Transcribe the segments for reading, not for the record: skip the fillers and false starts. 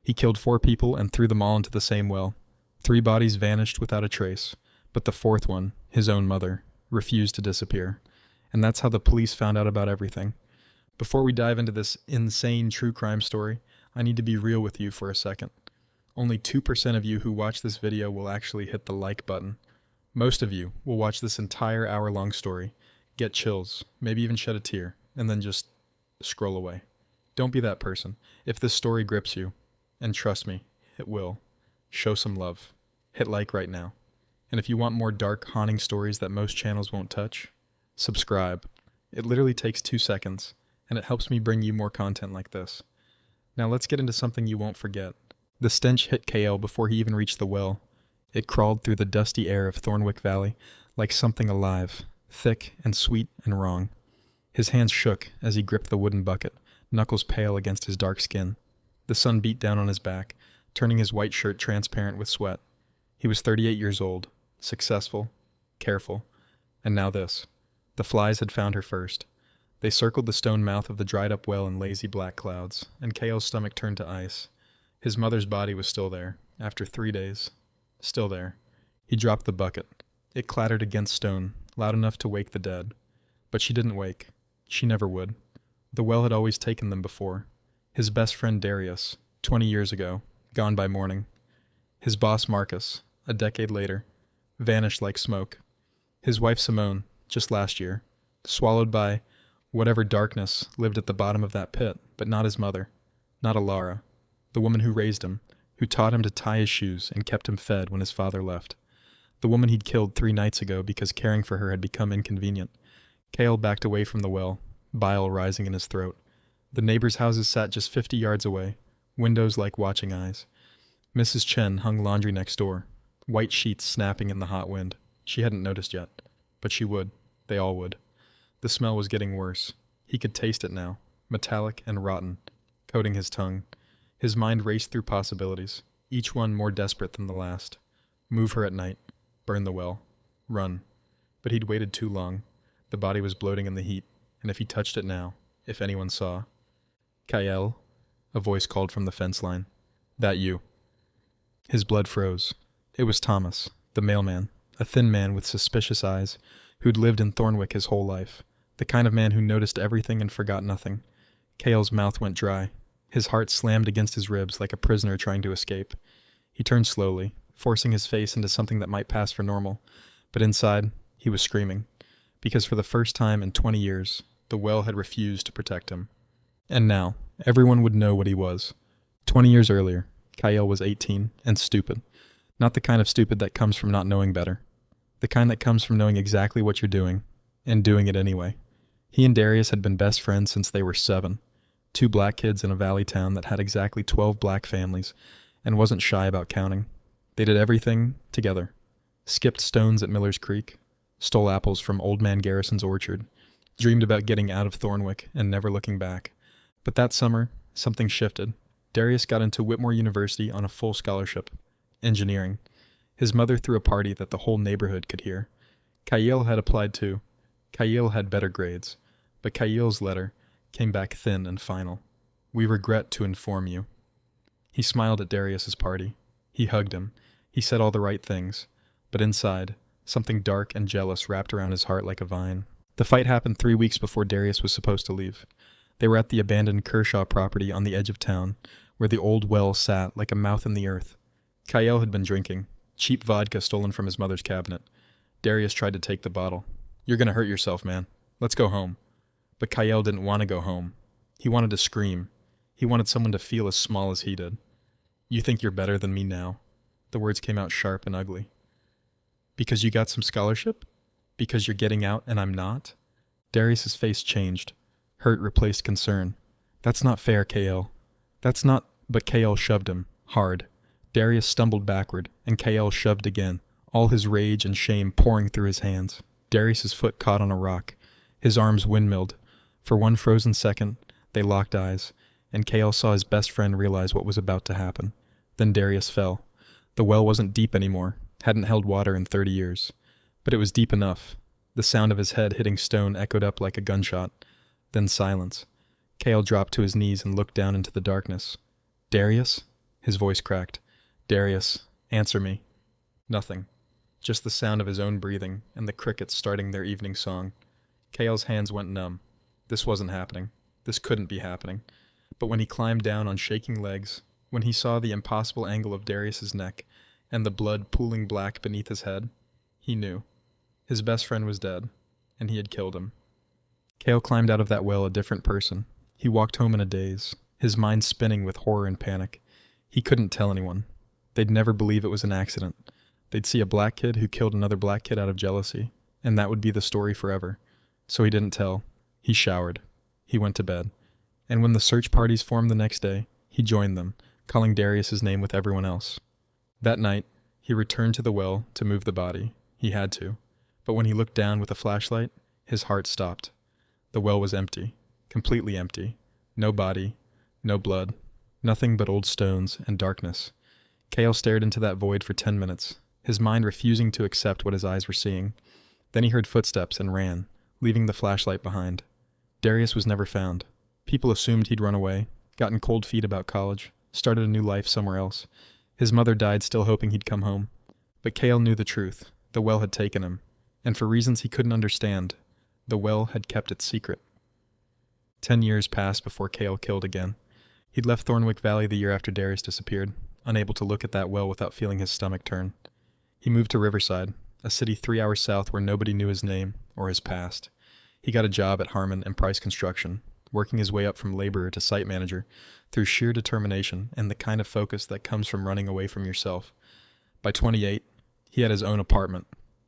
He killed 4 people and threw them all into the same well. 3 bodies vanished without a trace, but the 4th one, his own mother, refused to disappear. And that's how the police found out about everything. Before we dive into this insane true crime story, I need to be real with you for a second. Only 2% of you who watch this video will actually hit the like button. Most of you will watch this entire hour-long story, get chills, maybe even shed a tear, and then just scroll away. Don't be that person. If this story grips you, and trust me, it will, show some love. Hit like right now. And if you want more dark, haunting stories that most channels won't touch, subscribe. It literally takes 2 seconds, and it helps me bring you more content like this. Now let's get into something you won't forget. The stench hit KL before he even reached the well. It crawled through the dusty air of Thornwick Valley like something alive, thick and sweet and wrong. His hands shook as he gripped the wooden bucket, knuckles pale against his dark skin. The sun beat down on his back, turning his white shirt transparent with sweat. He was 38 years old, successful, careful, and now this. The flies had found her first. They circled the stone mouth of the dried-up well in lazy black clouds, and KL's stomach turned to ice. His mother's body was still there, after 3 days. Still there. He dropped the bucket. It clattered against stone, loud enough to wake the dead. But she didn't wake. She never would. The well had always taken them before. His best friend Darius, 20 years ago, gone by morning. His boss Marcus, a decade later, vanished like smoke. His wife Simone, just last year, swallowed by whatever darkness lived at the bottom of that pit, but not his mother, not Alara, the woman who raised him, who taught him to tie his shoes and kept him fed when his father left. The woman he'd killed 3 nights ago because caring for her had become inconvenient. Kale backed away from the well, bile rising in his throat. The neighbors' houses sat just 50 yards away, windows like watching eyes. Mrs. Chen hung laundry next door, white sheets snapping in the hot wind. She hadn't noticed yet, but she would. They all would. The smell was getting worse. He could taste it now, metallic and rotten, coating his tongue. His mind raced through possibilities, each one more desperate than the last. Move her at night. Burn the well. Run. But he'd waited too long. The body was bloating in the heat, and if he touched it now, if anyone saw... Kael, a voice called from the fence line. That you. His blood froze. It was Thomas, the mailman, a thin man with suspicious eyes, who'd lived in Thornwick his whole life, the kind of man who noticed everything and forgot nothing. Kael's mouth went dry. His heart slammed against his ribs like a prisoner trying to escape. He turned slowly, forcing his face into something that might pass for normal, but inside, he was screaming, because for the first time in 20 years, the well had refused to protect him. And now, everyone would know what he was. 20 years earlier, Kael was 18 and stupid. Not the kind of stupid that comes from not knowing better. The kind that comes from knowing exactly what you're doing, and doing it anyway. He and Darius had been best friends since they were 7. 2 black kids in a valley town that had exactly 12 black families, and wasn't shy about counting. They did everything together. Skipped stones at Miller's Creek, stole apples from Old Man Garrison's orchard, dreamed about getting out of Thornwick and never looking back. But that summer, something shifted. Darius got into Whitmore University on a full scholarship. Engineering. His mother threw a party that the whole neighborhood could hear. Kael had applied too. Kael had better grades. But Kael's letter came back thin and final. We regret to inform you. He smiled at Darius's party. He hugged him. He said all the right things. But inside, something dark and jealous wrapped around his heart like a vine. The fight happened 3 weeks before Darius was supposed to leave. They were at the abandoned Kershaw property on the edge of town, where the old well sat like a mouth in the earth. Kael had been drinking, cheap vodka stolen from his mother's cabinet. Darius tried to take the bottle. You're gonna hurt yourself, man. Let's go home. But Kael didn't want to go home. He wanted to scream. He wanted someone to feel as small as he did. You think you're better than me now? The words came out sharp and ugly. Because you got some scholarship? Because you're getting out and I'm not? Darius's face changed. Hurt replaced concern. That's not fair, Kael. That's not... But Kael shoved him. Hard. Darius stumbled backward, and Kael shoved again, all his rage and shame pouring through his hands. Darius's foot caught on a rock. His arms windmilled. For one frozen second, they locked eyes, and Kael saw his best friend realize what was about to happen. Then Darius fell. The well wasn't deep anymore, hadn't held water in 30 years. But it was deep enough. The sound of his head hitting stone echoed up like a gunshot. Then silence. Kael dropped to his knees and looked down into the darkness. Darius? His voice cracked. "Darius, answer me." Nothing. Just the sound of his own breathing and the crickets starting their evening song. Kale's hands went numb. This wasn't happening. This couldn't be happening. But when he climbed down on shaking legs, when he saw the impossible angle of Darius's neck and the blood pooling black beneath his head, he knew. His best friend was dead, and he had killed him. Kale climbed out of that well a different person. He walked home in a daze, his mind spinning with horror and panic. He couldn't tell anyone. They'd never believe it was an accident. They'd see a black kid who killed another black kid out of jealousy, and that would be the story forever. So he didn't tell. He showered. He went to bed. And when the search parties formed the next day, he joined them, calling Darius's name with everyone else. That night, he returned to the well to move the body. He had to. But when he looked down with a flashlight, his heart stopped. The well was empty. Completely empty. No body. No blood. Nothing but old stones and darkness. Kale stared into that void for 10 minutes, his mind refusing to accept what his eyes were seeing. Then he heard footsteps and ran, leaving the flashlight behind. Darius was never found. People assumed he'd run away, gotten cold feet about college, started a new life somewhere else. His mother died still hoping he'd come home. But Kale knew the truth. The well had taken him. And for reasons he couldn't understand, the well had kept its secret. 10 years passed before Kale killed again. He'd left Thornwick Valley the year after Darius disappeared, unable to look at that well without feeling his stomach turn. He moved to Riverside, a city 3 hours south where nobody knew his name or his past. He got a job at Harmon and Price Construction, working his way up from laborer to site manager through sheer determination and the kind of focus that comes from running away from yourself. By 28, he had his own apartment,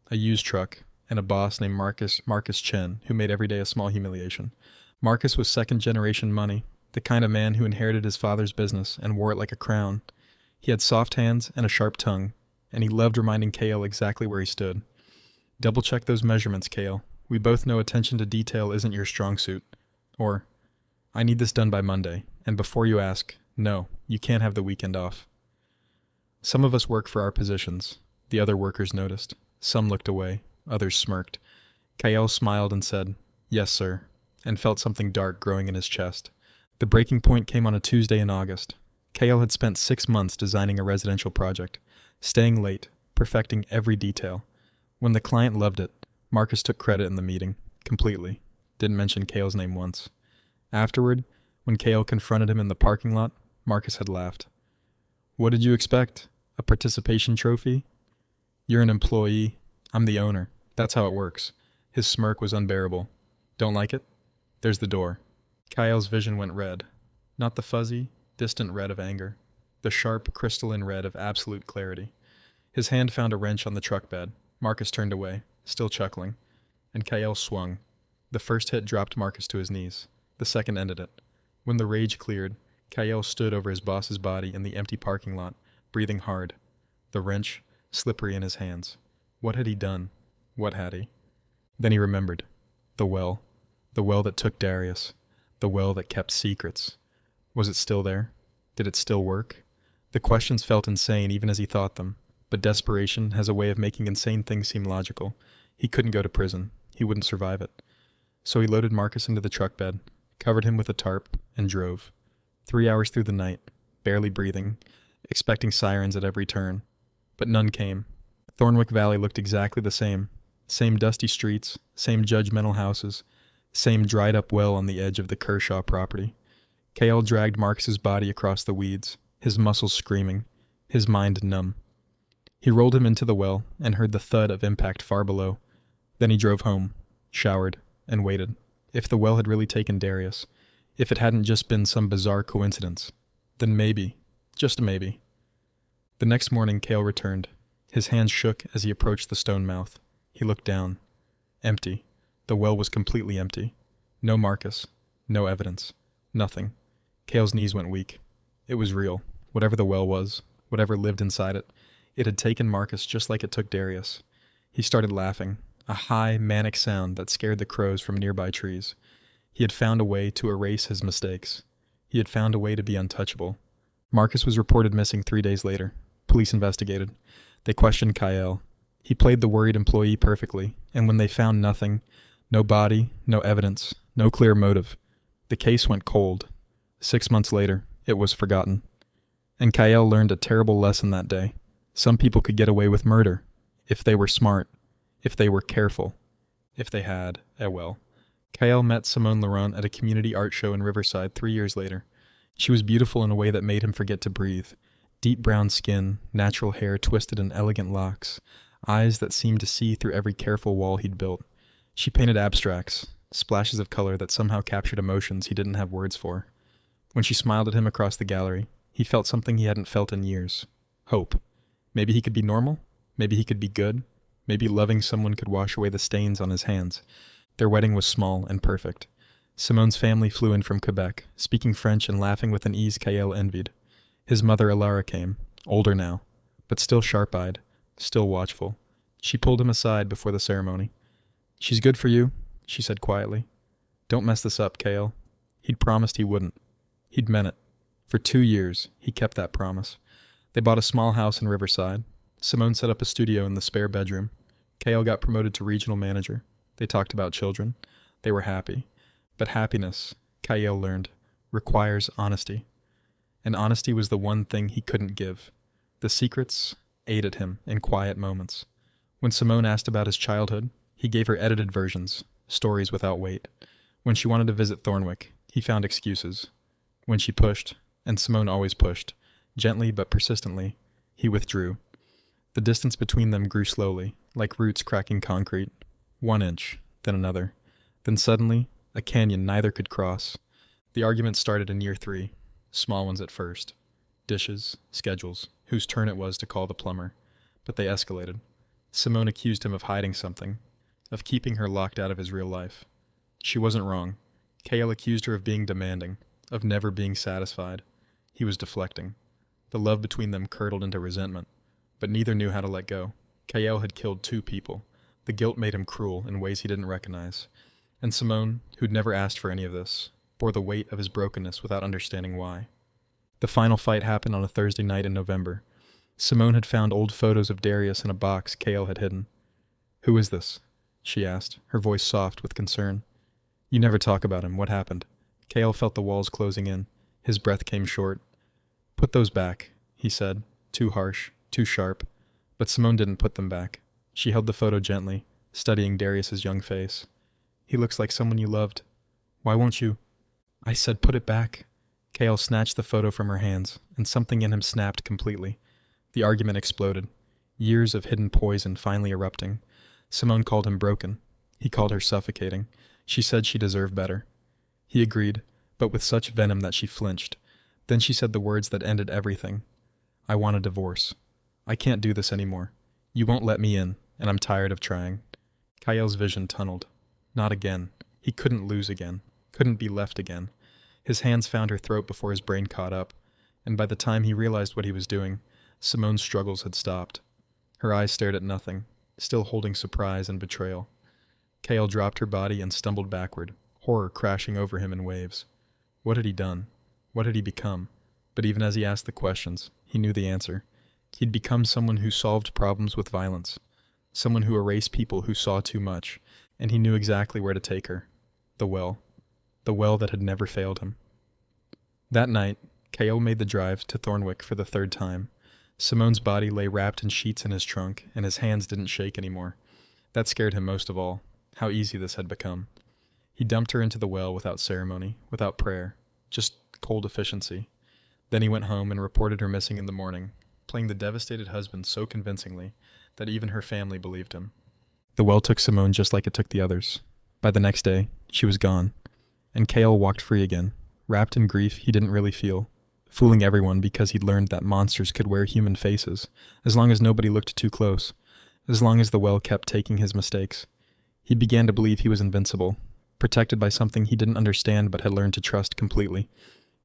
a used truck, and a boss named Marcus Chen, who made every day a small humiliation. Marcus was second-generation money, the kind of man who inherited his father's business and wore it like a crown. He had soft hands and a sharp tongue, and he loved reminding Kale exactly where he stood. "Double-check those measurements, Kale. We both know attention to detail isn't your strong suit." Or, "I need this done by Monday, and before you ask, no, you can't have the weekend off." Some of us work for our positions. The other workers noticed. Some looked away. Others smirked. Kale smiled and said, "Yes, sir," and felt something dark growing in his chest. The breaking point came on a Tuesday in August. Kale had spent 6 months designing a residential project, staying late, perfecting every detail. When the client loved it, Marcus took credit in the meeting, completely. Didn't mention Kale's name once. Afterward, when Kale confronted him in the parking lot, Marcus had laughed. "What did you expect? A participation trophy? You're an employee. I'm the owner. That's how it works." His smirk was unbearable. "Don't like it? There's the door." Kale's vision went red. Not the fuzzy, distant red of anger. The sharp, crystalline red of absolute clarity. His hand found a wrench on the truck bed. Marcus turned away, still chuckling. And Kale swung. The first hit dropped Marcus to his knees. The second ended it. When the rage cleared, Kale stood over his boss's body in the empty parking lot, breathing hard. The wrench, slippery in his hands. What had he done? What had he? Then he remembered. The well. The well that took Darius. The well that kept secrets. Was it still there? Did it still work? The questions felt insane even as he thought them, but desperation has a way of making insane things seem logical. He couldn't go to prison. He wouldn't survive it. So he loaded Marcus into the truck bed, covered him with a tarp, and drove. 3 hours through the night, barely breathing, expecting sirens at every turn. But none came. Thornwick Valley looked exactly the same. Same dusty streets, same judgmental houses, same dried-up well on the edge of the Kershaw property. Kale dragged Marcus's body across the weeds, his muscles screaming, his mind numb. He rolled him into the well and heard the thud of impact far below. Then he drove home, showered, and waited. If the well had really taken Darius, if it hadn't just been some bizarre coincidence, then maybe, just maybe. The next morning, Kale returned. His hands shook as he approached the stone mouth. He looked down. Empty. The well was completely empty. No Marcus. No evidence. Nothing. Kale's knees went weak. It was real. Whatever the well was, whatever lived inside it, it had taken Marcus just like it took Darius. He started laughing, a high, manic sound that scared the crows from nearby trees. He had found a way to erase his mistakes. He had found a way to be untouchable. Marcus was reported missing 3 days later. Police investigated. They questioned Kyle. He played the worried employee perfectly, and when they found nothing, no body, no evidence, no clear motive, the case went cold. 6 months later, it was forgotten. And Kael learned a terrible lesson that day. Some people could get away with murder, if they were smart, if they were careful, if they had a will. Kael met Simone Laurent at a community art show in Riverside 3 years later. She was beautiful in a way that made him forget to breathe. Deep brown skin, natural hair twisted in elegant locks, eyes that seemed to see through every careful wall he'd built. She painted abstracts, splashes of color that somehow captured emotions he didn't have words for. When she smiled at him across the gallery, he felt something he hadn't felt in years. Hope. Maybe he could be normal. Maybe he could be good. Maybe loving someone could wash away the stains on his hands. Their wedding was small and perfect. Simone's family flew in from Quebec, speaking French and laughing with an ease Kael envied. His mother Alara came, older now, but still sharp-eyed, still watchful. She pulled him aside before the ceremony. "She's good for you," she said quietly. "Don't mess this up, Kael." He'd promised he wouldn't. He'd meant it. For 2 years, he kept that promise. They bought a small house in Riverside. Simone set up a studio in the spare bedroom. Kael got promoted to regional manager. They talked about children. They were happy. But happiness, Kael learned, requires honesty. And honesty was the one thing he couldn't give. The secrets ate at him in quiet moments. When Simone asked about his childhood, he gave her edited versions, stories without weight. When she wanted to visit Thornwick, he found excuses. When she pushed, and Simone always pushed, gently but persistently, he withdrew. The distance between them grew slowly, like roots cracking concrete. 1 inch, then another. Then suddenly, a canyon neither could cross. The argument started in year 3, small ones at first. Dishes, schedules, whose turn it was to call the plumber. But they escalated. Simone accused him of hiding something, of keeping her locked out of his real life. She wasn't wrong. Kael accused her of being demanding, of never being satisfied. He was deflecting. The love between them curdled into resentment, but neither knew how to let go. Kael had killed 2 people. The guilt made him cruel in ways he didn't recognize. And Simone, who'd never asked for any of this, bore the weight of his brokenness without understanding why. The final fight happened on a Thursday night in November. Simone had found old photos of Darius in a box Kael had hidden. "Who is this?" she asked, her voice soft with concern. "You never talk about him. What happened?" Kael felt the walls closing in. His breath came short. "Put those back," he said, too harsh, too sharp. But Simone didn't put them back. She held the photo gently, studying Darius's young face. "He looks like someone you loved. Why won't you?" "I said put it back." Kael snatched the photo from her hands, and something in him snapped completely. The argument exploded. Years of hidden poison finally erupting. Simone called him broken. He called her suffocating. She said she deserved better. He agreed, but with such venom that she flinched. Then she said the words that ended everything. "I want a divorce. I can't do this anymore. You won't let me in, and I'm tired of trying." Kael's vision tunneled. Not again. He couldn't lose again. Couldn't be left again. His hands found her throat before his brain caught up, and by the time he realized what he was doing, Simone's struggles had stopped. Her eyes stared at nothing, still holding surprise and betrayal. Kael dropped her body and stumbled backward, horror crashing over him in waves. What had he done? What had he become? But even as he asked the questions, he knew the answer. He'd become someone who solved problems with violence, someone who erased people who saw too much, and he knew exactly where to take her. The well that had never failed him. That night, Kael made the drive to Thornwick for the 3rd time. Simone's body lay wrapped in sheets in his trunk, and his hands didn't shake anymore. That scared him most of all, how easy this had become. He dumped her into the well without ceremony, without prayer, just cold efficiency. Then he went home and reported her missing in the morning, playing the devastated husband so convincingly that even her family believed him. The well took Simone just like it took the others. By the next day, she was gone. And Kael walked free again, wrapped in grief he didn't really feel, fooling everyone because he'd learned that monsters could wear human faces, as long as nobody looked too close, as long as the well kept taking his mistakes. He began to believe he was invincible, protected by something he didn't understand but had learned to trust completely.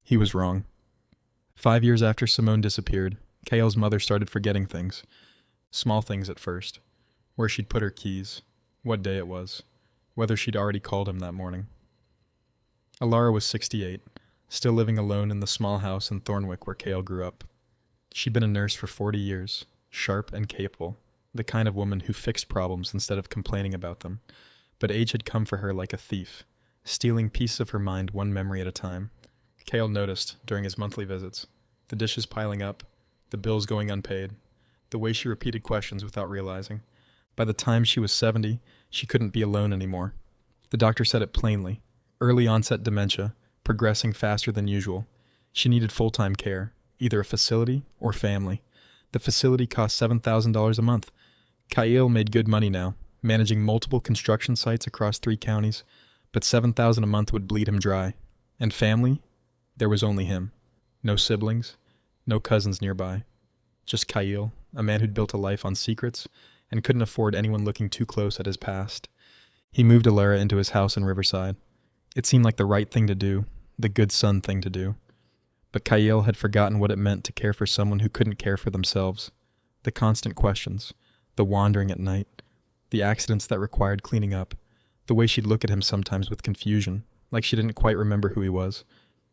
He was wrong. 5 years after Simone disappeared, Kael's mother started forgetting things. Small things at first. Where she'd put her keys, what day it was, whether she'd already called him that morning. Alara was 68, still living alone in the small house in Thornwick where Kael grew up. She'd been a nurse for 40 years, sharp and capable, the kind of woman who fixed problems instead of complaining about them. But age had come for her like a thief, stealing pieces of her mind one memory at a time. Kael noticed, during his monthly visits, the dishes piling up, the bills going unpaid, the way she repeated questions without realizing. By the time she was 70, she couldn't be alone anymore. The doctor said it plainly. Early onset dementia, progressing faster than usual. She needed full-time care, either a facility or family. The facility cost $7,000 a month. Kyle made good money now, managing multiple construction sites across 3 counties, but $7,000 a month would bleed him dry. And family? There was only him. No siblings, no cousins nearby. Just Kyle, a man who'd built a life on secrets and couldn't afford anyone looking too close at his past. He moved Alara into his house in Riverside. It seemed like the right thing to do, the good son thing to do. But Kyle had forgotten what it meant to care for someone who couldn't care for themselves. The constant questions, the wandering at night, the accidents that required cleaning up, the way she'd look at him sometimes with confusion, like she didn't quite remember who he was.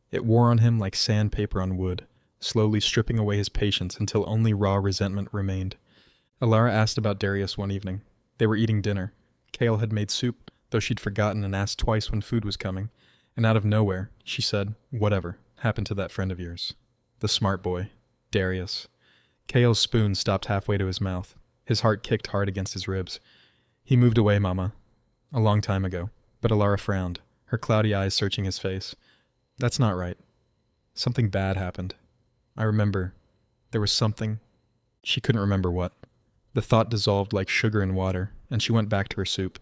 It wore on him like sandpaper on wood, slowly stripping away his patience until only raw resentment remained. Alara asked about Darius one evening. They were eating dinner. Kale had made soup, though she'd forgotten and asked twice when food was coming. And out of nowhere, she said, "Whatever happened to that friend of yours? The smart boy, Darius." Kale's spoon stopped halfway to his mouth. His heart kicked hard against his ribs. "He moved away, Mama. A long time ago." But Alara frowned, her cloudy eyes searching his face. "That's not right. Something bad happened. I remember. There was something." She couldn't remember what. The thought dissolved like sugar in water, and she went back to her soup.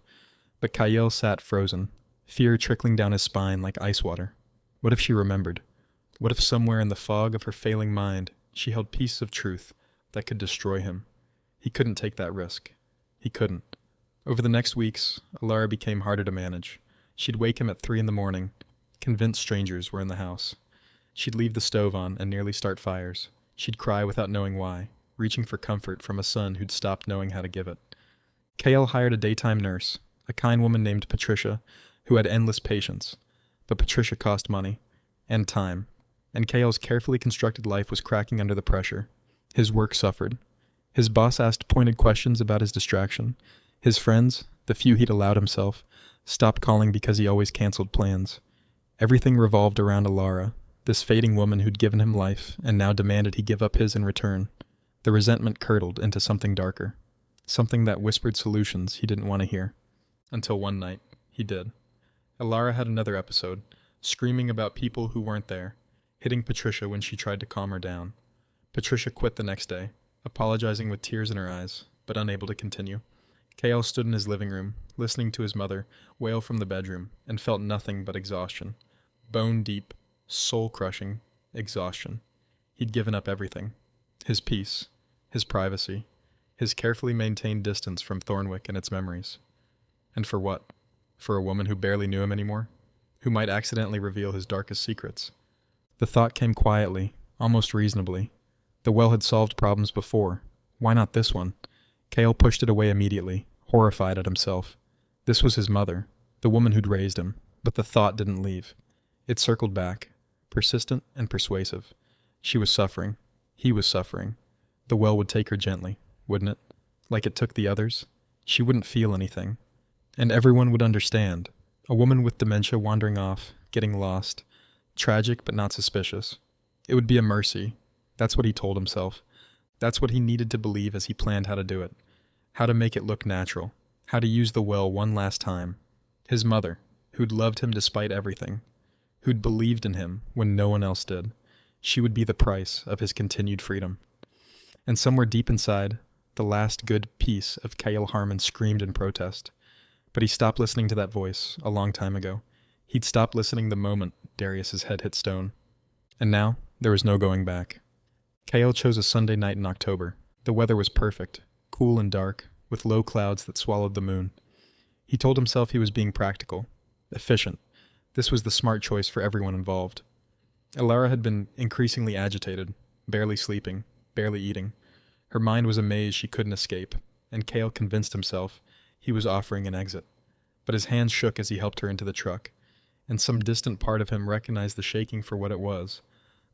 But Kyle sat frozen, fear trickling down his spine like ice water. What if she remembered? What if somewhere in the fog of her failing mind she held pieces of truth that could destroy him? He couldn't take that risk. He couldn't. Over the next weeks, Alara became harder to manage. She'd wake him at 3 a.m, convinced strangers were in the house. She'd leave the stove on and nearly start fires. She'd cry without knowing why, reaching for comfort from a son who'd stopped knowing how to give it. Kale hired a daytime nurse, a kind woman named Patricia, who had endless patience. But Patricia cost money, and time, and Kale's carefully constructed life was cracking under the pressure. His work suffered. His boss asked pointed questions about his distraction. His friends, the few he'd allowed himself, stopped calling because he always canceled plans. Everything revolved around Alara, this fading woman who'd given him life and now demanded he give up his in return. The resentment curdled into something darker, something that whispered solutions he didn't want to hear. Until one night, he did. Alara had another episode, screaming about people who weren't there, hitting Patricia when she tried to calm her down. Patricia quit the next day, apologizing with tears in her eyes, but unable to continue. Kale stood in his living room, listening to his mother wail from the bedroom, and felt nothing but exhaustion. Bone-deep, soul-crushing exhaustion. He'd given up everything. His peace, his privacy, his carefully maintained distance from Thornwick and its memories. And for what? For a woman who barely knew him anymore? Who might accidentally reveal his darkest secrets? The thought came quietly, almost reasonably. The well had solved problems before. Why not this one? Kale pushed it away immediately, horrified at himself. This was his mother, the woman who'd raised him, but the thought didn't leave. It circled back, persistent and persuasive. She was suffering. He was suffering. The well would take her gently, wouldn't it? Like it took the others. She wouldn't feel anything. And everyone would understand. A woman with dementia wandering off, getting lost. Tragic but not suspicious. It would be a mercy. That's what he told himself. That's what he needed to believe as he planned how to do it. How to make it look natural. How to use the well one last time. His mother, who'd loved him despite everything. Who'd believed in him when no one else did. She would be the price of his continued freedom. And somewhere deep inside, the last good piece of Kyle Harmon screamed in protest. But he stopped listening to that voice a long time ago. He'd stopped listening the moment Darius's head hit stone. And now, there was no going back. Kyle chose a Sunday night in October. The weather was perfect, cool and dark, with low clouds that swallowed the moon. He told himself he was being practical, efficient. This was the smart choice for everyone involved. Alara had been increasingly agitated, barely sleeping, barely eating. Her mind was a maze she couldn't escape, and Kale convinced himself he was offering an exit. But his hands shook as he helped her into the truck, and some distant part of him recognized the shaking for what it was.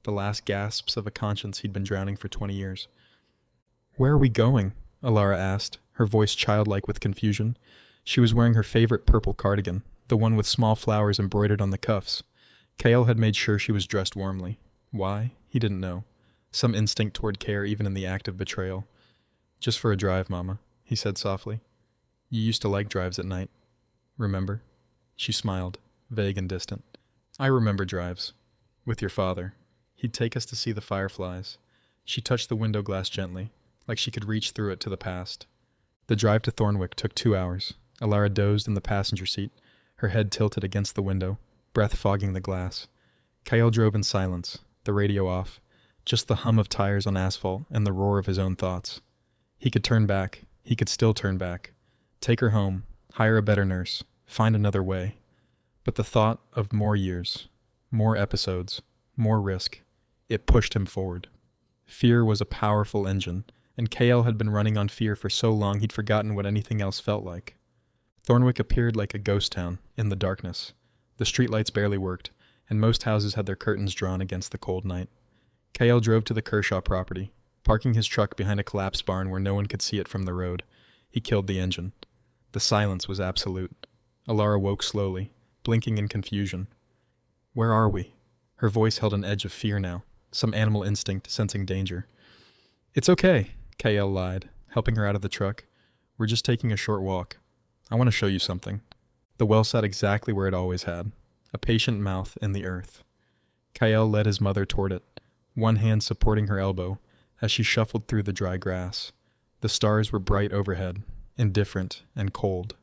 The last gasps of a conscience he'd been drowning for 20 years. "Where are we going?" Alara asked, her voice childlike with confusion. She was wearing her favorite purple cardigan, the one with small flowers embroidered on the cuffs. Kale had made sure she was dressed warmly. Why? He didn't know. some instinct toward care even in the act of betrayal. "Just for a drive, Mama," he said softly. "You used to like drives at night. Remember?" She smiled, vague and distant. "I remember drives. With your father. He'd take us to see the fireflies." She touched the window glass gently, like she could reach through it to the past. The drive to Thornwick took 2 hours. Alara dozed in the passenger seat, her head tilted against the window, breath fogging the glass. Kyle drove in silence, the radio off, just the hum of tires on asphalt and the roar of his own thoughts. He could turn back. He could still turn back. Take her home, hire a better nurse, find another way. But the thought of more years, more episodes, more risk, it pushed him forward. Fear was a powerful engine, and KL had been running on fear for so long he'd forgotten what anything else felt like. Thornwick appeared like a ghost town in the darkness. The streetlights barely worked, and most houses had their curtains drawn against the cold night. KL drove to the Kershaw property, parking his truck behind a collapsed barn where no one could see it from the road. He killed the engine. The silence was absolute. Alara woke slowly, blinking in confusion. "Where are we?" Her voice held an edge of fear now, some animal instinct sensing danger. "It's okay," KL lied, helping her out of the truck. "We're just taking a short walk. I want to show you something." The well sat exactly where it always had, a patient mouth in the earth. KL led his mother toward it, one hand supporting her elbow as she shuffled through the dry grass. The stars were bright overhead, indifferent and cold.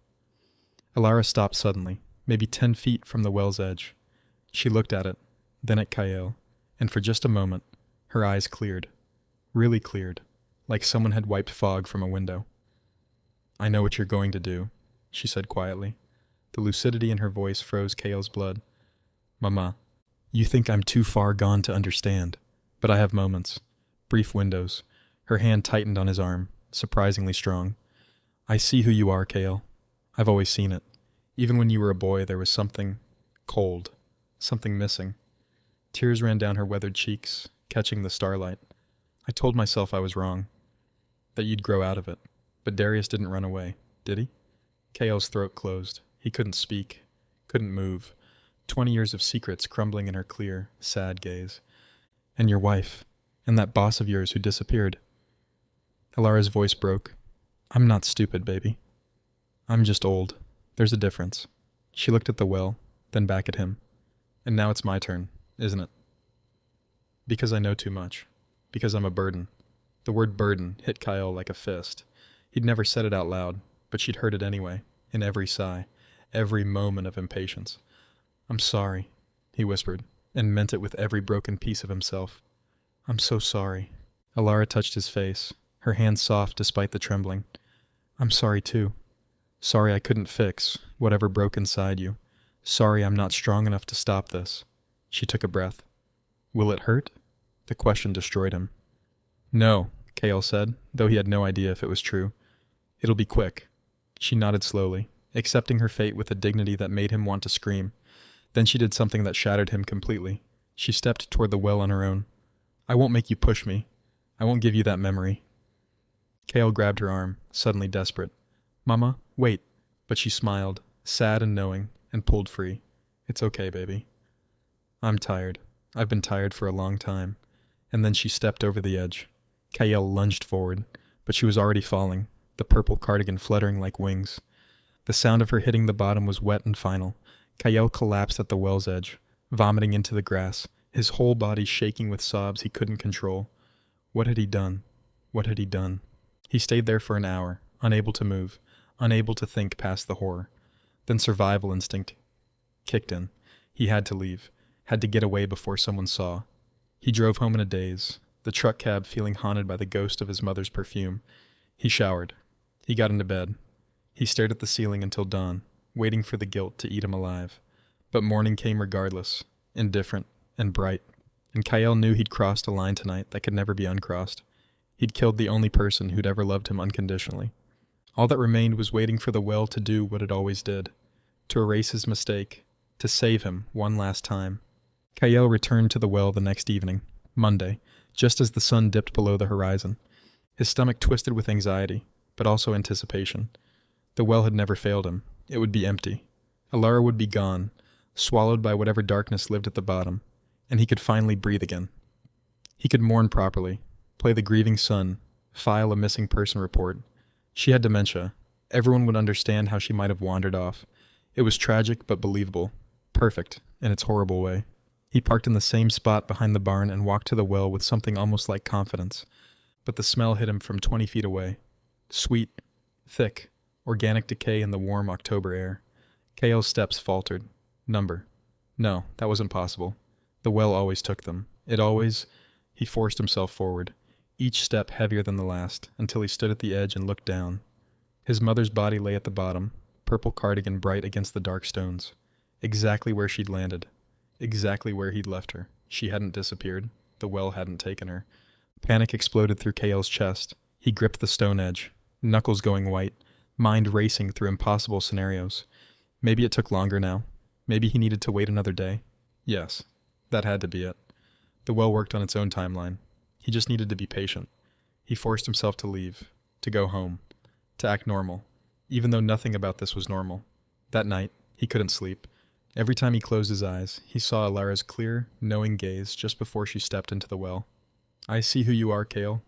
Alara stopped suddenly, maybe 10 feet from the well's edge. She looked at it, then at Kyle, and for just a moment, her eyes cleared. Really cleared, like someone had wiped fog from a window. "I know what you're going to do," she said quietly. The lucidity in her voice froze Kyle's blood. "Mama, you think I'm too far gone to understand, but I have moments, brief windows." Her hand tightened on his arm, surprisingly strong. "I see who you are, Kale. I've always seen it. Even when you were a boy, there was something cold, something missing." Tears ran down her weathered cheeks, catching the starlight. "I told myself I was wrong, that you'd grow out of it. But Darius didn't run away, did he?" Kale's throat closed. He couldn't speak, couldn't move. 20 years of secrets crumbling in her clear, sad gaze. "And your wife, and that boss of yours who disappeared." Alara's voice broke. "I'm not stupid, baby. I'm just old. There's a difference." She looked at the well, then back at him. "And now it's my turn, isn't it? Because I know too much. Because I'm a burden." The word burden hit Kyle like a fist. He'd never said it out loud, but she'd heard it anyway, in every sigh, every moment of impatience. "I'm sorry," he whispered, and meant it with every broken piece of himself. "I'm so sorry." Alara touched his face, her hand soft despite the trembling. "I'm sorry too. Sorry I couldn't fix whatever broke inside you. Sorry I'm not strong enough to stop this." She took a breath. "Will it hurt?" The question destroyed him. "No," Kale said, though he had no idea if it was true. "It'll be quick." She nodded slowly, accepting her fate with a dignity that made him want to scream. Then she did something that shattered him completely. She stepped toward the well on her own. "I won't make you push me. I won't give you that memory." Kale grabbed her arm, suddenly desperate. "Mama, wait." But she smiled, sad and knowing, and pulled free. "It's okay, baby. I'm tired. I've been tired for a long time." And then she stepped over the edge. Kyle lunged forward, but she was already falling, the purple cardigan fluttering like wings. The sound of her hitting the bottom was wet and final. Kyle collapsed at the well's edge, vomiting into the grass, his whole body shaking with sobs he couldn't control. What had he done? What had he done? He stayed there for an hour, unable to move, unable to think past the horror. Then survival instinct kicked in. He had to leave, had to get away before someone saw. He drove home in a daze, the truck cab feeling haunted by the ghost of his mother's perfume. He showered. He got into bed. He stared at the ceiling until dawn, waiting for the guilt to eat him alive. But morning came regardless, indifferent and bright. And Kyle knew he'd crossed a line tonight that could never be uncrossed. He'd killed the only person who'd ever loved him unconditionally. All that remained was waiting for the well to do what it always did, to erase his mistake, to save him one last time. Kyle returned to the well the next evening, Monday, just as the sun dipped below the horizon. His stomach twisted with anxiety, but also anticipation. The well had never failed him. It would be empty. Alara would be gone, swallowed by whatever darkness lived at the bottom, and he could finally breathe again. He could mourn properly, play the grieving son, file a missing person report. She had dementia. Everyone would understand how she might have wandered off. It was tragic but believable. Perfect, in its horrible way. He parked in the same spot behind the barn and walked to the well with something almost like confidence. But the smell hit him from 20 feet away. Sweet, thick, organic decay in the warm October air. K.L.'s steps faltered. Number. No, that wasn't possible. The well always took them. He forced himself forward, each step heavier than the last, until he stood at the edge and looked down. His mother's body lay at the bottom, purple cardigan bright against the dark stones. Exactly where she'd landed. Exactly where he'd left her. She hadn't disappeared. The well hadn't taken her. Panic exploded through K.L.'s chest. He gripped the stone edge, knuckles going white, mind racing through impossible scenarios. Maybe it took longer now. Maybe he needed to wait another day. Yes, that had to be it. The well worked on its own timeline. He just needed to be patient. He forced himself to leave, to go home, to act normal, even though nothing about this was normal. That night, he couldn't sleep. Every time he closed his eyes, he saw Alara's clear, knowing gaze just before she stepped into the well. I see who you are, Kale.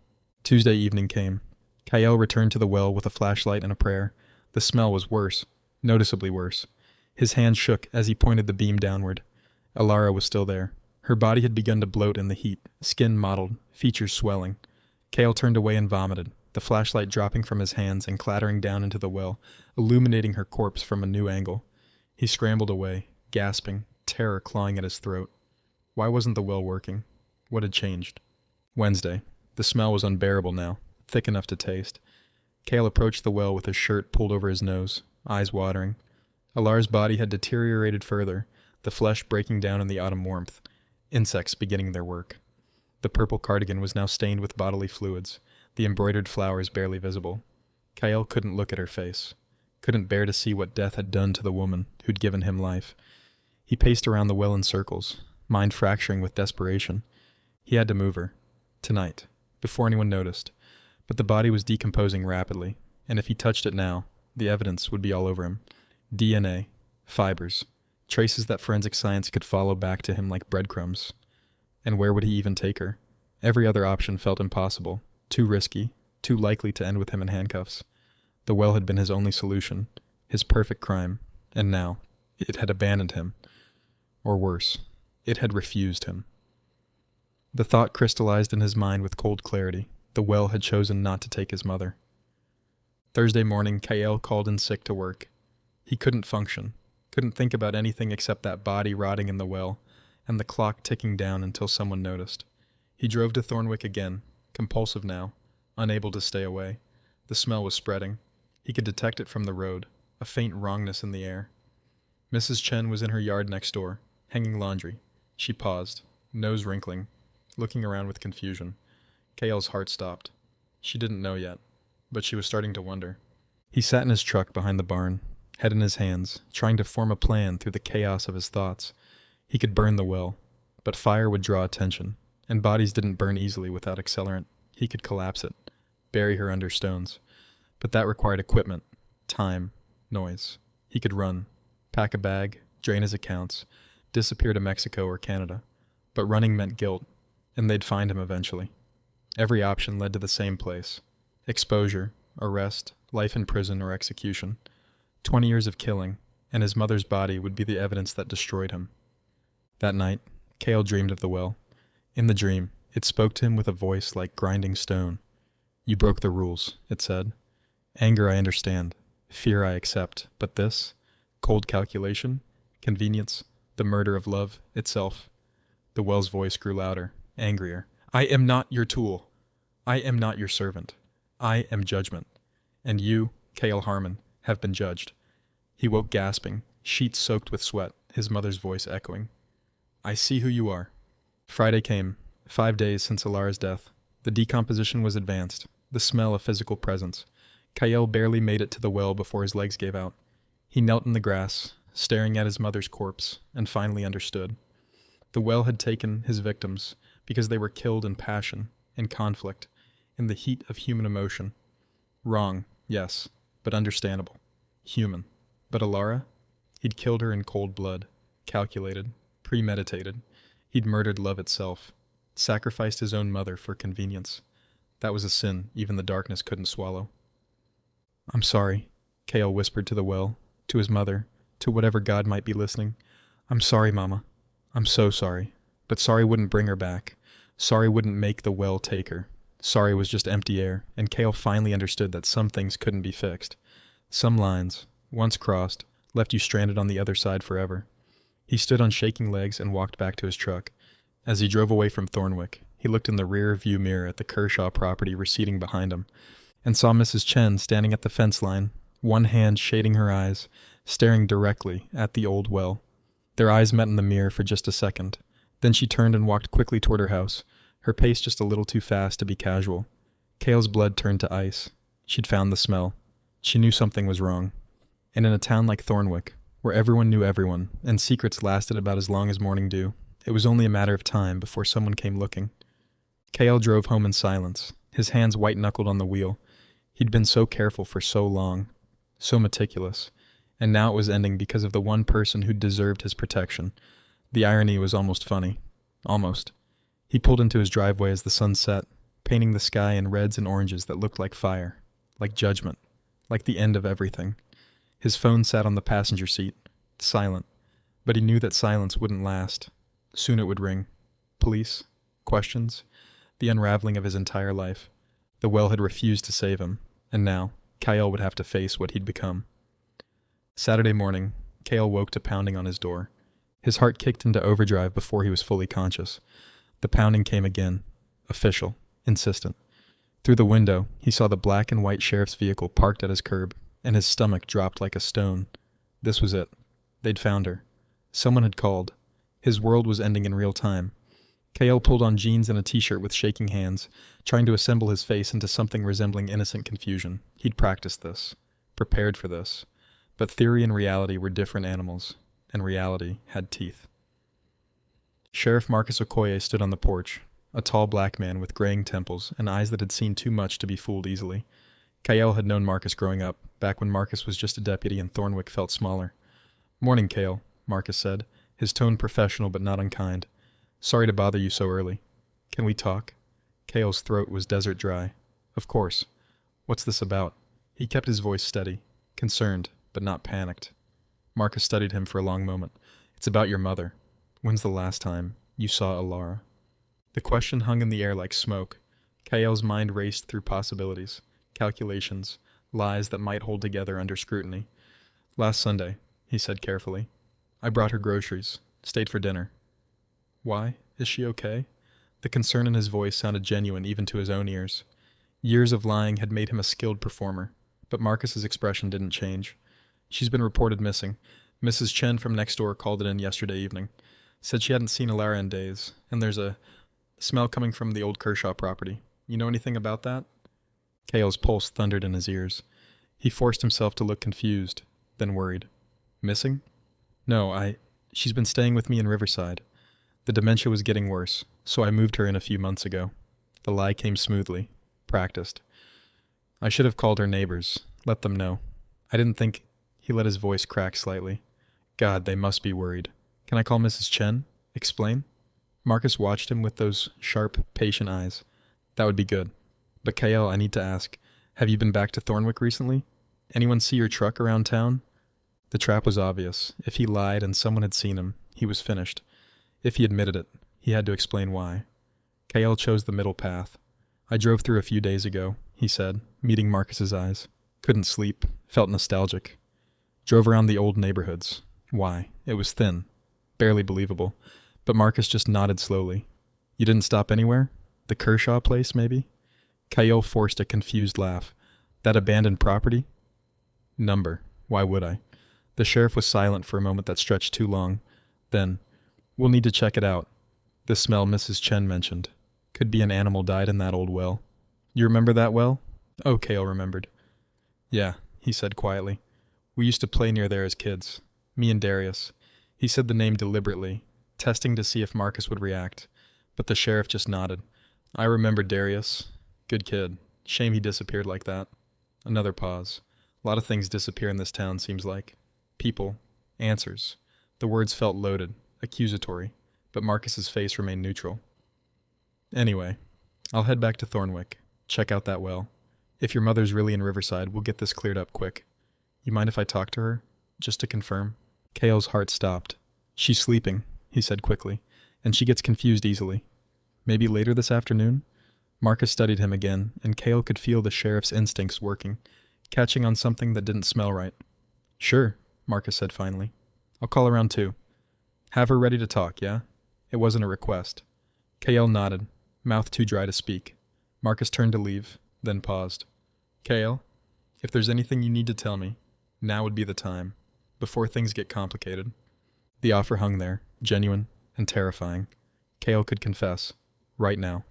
Tuesday evening came. Kyle returned to the well with a flashlight and a prayer. The smell was worse, noticeably worse. His hand shook as he pointed the beam downward. Alara was still there. Her body had begun to bloat in the heat, skin mottled, features swelling. Kale turned away and vomited, the flashlight dropping from his hands and clattering down into the well, illuminating her corpse from a new angle. He scrambled away, gasping, terror clawing at his throat. Why wasn't the well working? What had changed? Wednesday. The smell was unbearable now, thick enough to taste. Kale approached the well with his shirt pulled over his nose, eyes watering. Alara's body had deteriorated further, the flesh breaking down in the autumn warmth. Insects beginning their work. The purple cardigan was now stained with bodily fluids, the embroidered flowers barely visible. Kyle couldn't look at her face, couldn't bear to see what death had done to the woman who'd given him life. He paced around the well in circles, mind fracturing with desperation. He had to move her. Tonight, before anyone noticed. But the body was decomposing rapidly, and if he touched it now, the evidence would be all over him. DNA, fibers, traces that forensic science could follow back to him like breadcrumbs. And where would he even take her? Every other option felt impossible, too risky, too likely to end with him in handcuffs. The well had been his only solution, his perfect crime, and now, it had abandoned him. Or worse, it had refused him. The thought crystallized in his mind with cold clarity. The well had chosen not to take his mother. Thursday morning, Kyle called in sick to work. He couldn't function, couldn't think about anything except that body rotting in the well, and the clock ticking down until someone noticed. He drove to Thornwick again, compulsive now, unable to stay away. The smell was spreading. He could detect it from the road, a faint wrongness in the air. Mrs. Chen was in her yard next door, hanging laundry. She paused, nose wrinkling, looking around with confusion. Kyle's heart stopped. She didn't know yet, but she was starting to wonder. He sat in his truck behind the barn, head in his hands, trying to form a plan through the chaos of his thoughts. He could burn the well, but fire would draw attention, and bodies didn't burn easily without accelerant. He could collapse it, bury her under stones. But that required equipment, time, noise. He could run, pack a bag, drain his accounts, disappear to Mexico or Canada. But running meant guilt, and they'd find him eventually. Every option led to the same place. Exposure, arrest, life in prison, or execution. 20 years of killing, and his mother's body would be the evidence that destroyed him. That night, Kale dreamed of the well. In the dream, it spoke to him with a voice like grinding stone. You broke the rules, it said. Anger I understand, fear I accept, but this, cold calculation, convenience, the murder of love itself. The well's voice grew louder, angrier. I am not your tool. I am not your servant. I am judgment. And you, Kale Harmon, have been judged. He woke gasping, sheets soaked with sweat, his mother's voice echoing. I see who you are. Friday came, 5 days since Alara's death. The decomposition was advanced, the smell a physical presence. Kyle barely made it to the well before his legs gave out. He knelt in the grass, staring at his mother's corpse, and finally understood. The well had taken his victims because they were killed in passion, in conflict, in the heat of human emotion. Wrong, yes, but understandable. Human. But Alara? He'd killed her in cold blood, calculated, premeditated. He'd murdered love itself. sacrificed his own mother for convenience. That was a sin even the darkness couldn't swallow. I'm sorry, Kale whispered to the well, to his mother, to whatever god might be listening. I'm sorry, Mama. I'm so sorry. But sorry wouldn't bring her back. Sorry wouldn't make the well take her. Sorry was just empty air, and Kale finally understood that some things couldn't be fixed. Some lines, once crossed, left you stranded on the other side forever. He stood on shaking legs and walked back to his truck. As he drove away from Thornwick, he looked in the rear view mirror at the Kershaw property receding behind him, and saw Mrs. Chen standing at the fence line, one hand shading her eyes, staring directly at the old well. Their eyes met in the mirror for just a second. Then she turned and walked quickly toward her house, her pace just a little too fast to be casual. Kale's blood turned to ice. She'd found the smell. She knew something was wrong. And in a town like Thornwick, where everyone knew everyone, and secrets lasted about as long as morning dew, it was only a matter of time before someone came looking. Kale drove home in silence, his hands white-knuckled on the wheel. He'd been so careful for so long, so meticulous, and now it was ending because of the one person who deserved his protection. The irony was almost funny. Almost. He pulled into his driveway as the sun set, painting the sky in reds and oranges that looked like fire, like judgment, like the end of everything. His phone sat on the passenger seat, silent, but he knew that silence wouldn't last. Soon it would ring. Police, questions, the unraveling of his entire life. The well had refused to save him, and now, Kyle would have to face what he'd become. Saturday morning, Kale woke to pounding on his door. His heart kicked into overdrive before he was fully conscious. The pounding came again, official, insistent. Through the window, he saw the black and white sheriff's vehicle parked at his curb, and his stomach dropped like a stone. This was it. They'd found her. Someone had called. His world was ending in real time. Kale pulled on jeans and a t-shirt with shaking hands, trying to assemble his face into something resembling innocent confusion. He'd practiced this, prepared for this. But theory and reality were different animals, and reality had teeth. Sheriff Marcus Okoye stood on the porch, a tall black man with graying temples and eyes that had seen too much to be fooled easily. Kale had known Marcus growing up, back when Marcus was just a deputy and Thornwick felt smaller. "Morning, Kale," Marcus said, his tone professional but not unkind. "Sorry to bother you so early. Can we talk?" Kale's throat was desert dry. "Of course. What's this about?" He kept his voice steady, concerned, but not panicked. Marcus studied him for a long moment. "It's about your mother. When's the last time you saw Alara?" The question hung in the air like smoke. Kale's mind raced through possibilities, calculations, lies that might hold together under scrutiny. "Last Sunday," he said carefully. "I brought her groceries, stayed for dinner." "Why? Is she okay?" The concern in his voice sounded genuine even to his own ears. Years of lying had made him a skilled performer, but Marcus's expression didn't change. "She's been reported missing. Mrs. Chen from next door called it in yesterday evening. Said she hadn't seen Alara in days, and there's a smell coming from the old Kershaw property. You know anything about that?" Kale's pulse thundered in his ears. He forced himself to look confused, then worried. "Missing?" "No, she's been staying with me in Riverside. The dementia was getting worse, so I moved her in a few months ago." The lie came smoothly, practiced. "I should have called her neighbors, let them know. I didn't think—" He let his voice crack slightly. "God, they must be worried. Can I call Mrs. Chen? Explain?" Marcus watched him with those sharp, patient eyes. "That would be good. But Kale, I need to ask, have you been back to Thornwick recently? Anyone see your truck around town?" The trap was obvious. If he lied and someone had seen him, he was finished. If he admitted it, he had to explain why. Kale chose the middle path. "I drove through a few days ago," he said, meeting Marcus's eyes. "Couldn't sleep, felt nostalgic. Drove around the old neighborhoods. Why? It was thin. Barely believable. But Marcus just nodded slowly. "You didn't stop anywhere? The Kershaw place, maybe?" Kyle forced a confused laugh. "That abandoned property?" "Number. Why would I?" The sheriff was silent for a moment that stretched too long. Then, "We'll need to check it out. The smell Mrs. Chen mentioned. Could be an animal died in that old well." "You remember that well?" Oh, Kale remembered. "Yeah," he said quietly. "We used to play near there as kids. Me and Darius." He said the name deliberately, testing to see if Marcus would react. But the sheriff just nodded. "I remember Darius. Good kid. Shame he disappeared like that." Another pause. A lot of things disappear in this town, seems like. People. Answers. The words felt loaded, accusatory, but Marcus's face remained neutral. Anyway, I'll head back to Thornwick. Check out that well. If your mother's really in Riverside, we'll get this cleared up quick. You mind if I talk to her? Just to confirm. Cale's heart stopped. She's sleeping, he said quickly, and she gets confused easily. Maybe later this afternoon? Marcus studied him again, and Cale could feel the sheriff's instincts working, catching on something that didn't smell right. Sure, Marcus said finally. I'll call around 2. Have her ready to talk, yeah? It wasn't a request. Cale nodded, mouth too dry to speak. Marcus turned to leave, then paused. Cale, if there's anything you need to tell me, now would be the time, before things get complicated. The offer hung there, genuine and terrifying. Cale could confess, right now.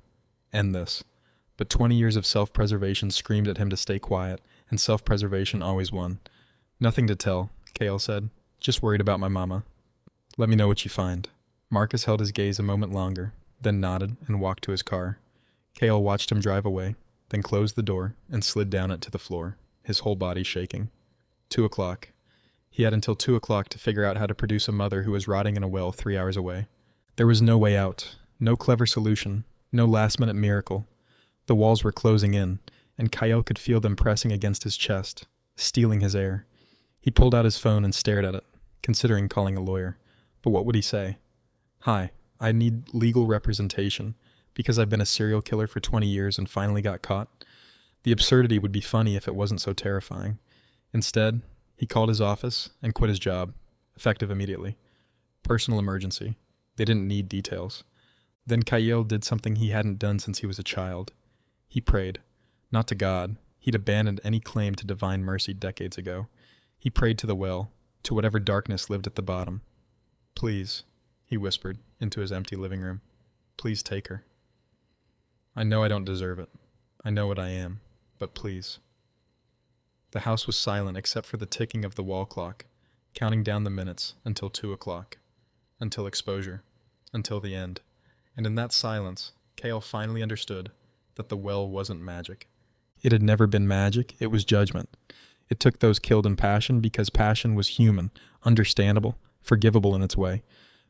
End this. But 20 years of self-preservation screamed at him to stay quiet, and self-preservation always won. Nothing to tell, Cale said. Just worried about my mama. Let me know what you find. Marcus held his gaze a moment longer, then nodded and walked to his car. Cale watched him drive away, then closed the door and slid down it to the floor, his whole body shaking. 2 o'clock. He had until 2 o'clock to figure out how to produce a mother who was rotting in a well 3 hours away. There was no way out, no clever solution, no last-minute miracle. The walls were closing in, and Cale could feel them pressing against his chest, stealing his air. He pulled out his phone and stared at it, considering calling a lawyer. But what would he say? Hi, I need legal representation because I've been a serial killer for 20 years and finally got caught. The absurdity would be funny if it wasn't so terrifying. Instead, he called his office and quit his job, effective immediately. Personal emergency. They didn't need details. Then Cale did something he hadn't done since he was a child. He prayed. Not to God. He'd abandoned any claim to divine mercy decades ago. He prayed to the well, to whatever darkness lived at the bottom. Please, he whispered into his empty living room. Please take her. I know I don't deserve it. I know what I am, but please. The house was silent except for the ticking of the wall clock, counting down the minutes until 2 o'clock, until exposure, until the end. And in that silence, Cale finally understood that the well wasn't magic. It had never been magic, it was judgment. It took those killed in passion because passion was human, understandable, forgivable in its way.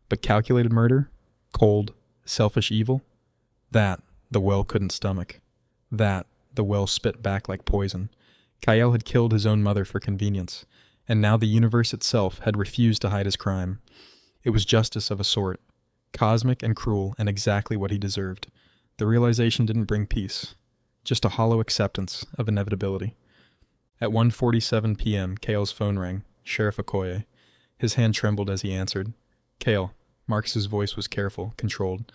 But calculated murder, cold, selfish evil, that the well couldn't stomach. That the well spit back like poison. Cale had killed his own mother for convenience, and now the universe itself had refused to hide his crime. It was justice of a sort, cosmic and cruel and exactly what he deserved. The realization didn't bring peace, just a hollow acceptance of inevitability. At 1:47 p.m., Cale's phone rang, Sheriff Okoye. His hand trembled as he answered. Cale, Marcus's voice was careful, controlled.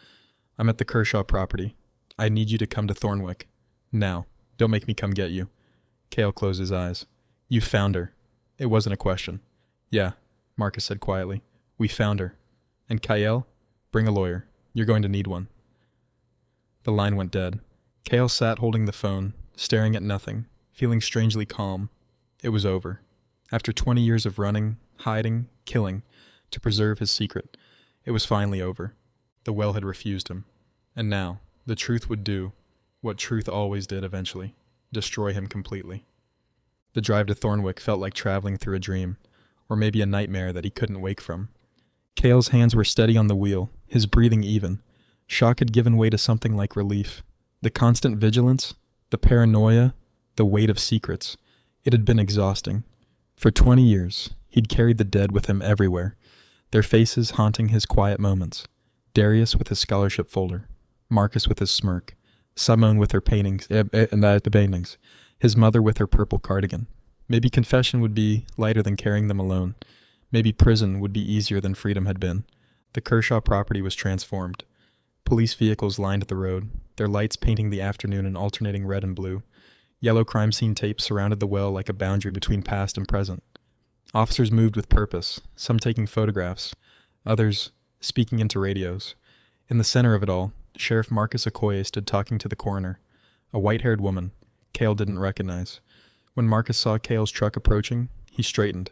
I'm at the Kershaw property. I need you to come to Thornwick. Now. Don't make me come get you. Cale closed his eyes. You found her. It wasn't a question. Yeah, Marcus said quietly. We found her. And Cale, bring a lawyer. You're going to need one. The line went dead. Cale sat holding the phone, staring at nothing, feeling strangely calm. It was over. After 20 years of running, hiding, killing, to preserve his secret, it was finally over. The well had refused him. And now, the truth would do what truth always did eventually, destroy him completely. The drive to Thornwick felt like traveling through a dream, or maybe a nightmare that he couldn't wake from. Cale's hands were steady on the wheel, his breathing even. Shock had given way to something like relief. The constant vigilance, the paranoia, the weight of secrets. It had been exhausting. For 20 years, he'd carried the dead with him everywhere, their faces haunting his quiet moments. Darius with his scholarship folder, Marcus with his smirk, Simone with her paintings, his mother with her purple cardigan. Maybe confession would be lighter than carrying them alone. Maybe prison would be easier than freedom had been. The Kershaw property was transformed. Police vehicles lined the road, their lights painting the afternoon in alternating red and blue. Yellow crime scene tape surrounded the well like a boundary between past and present. Officers moved with purpose, some taking photographs, others speaking into radios. In the center of it all, Sheriff Marcus Okoye stood talking to the coroner, a white-haired woman Cale didn't recognize. When Marcus saw Cale's truck approaching, he straightened.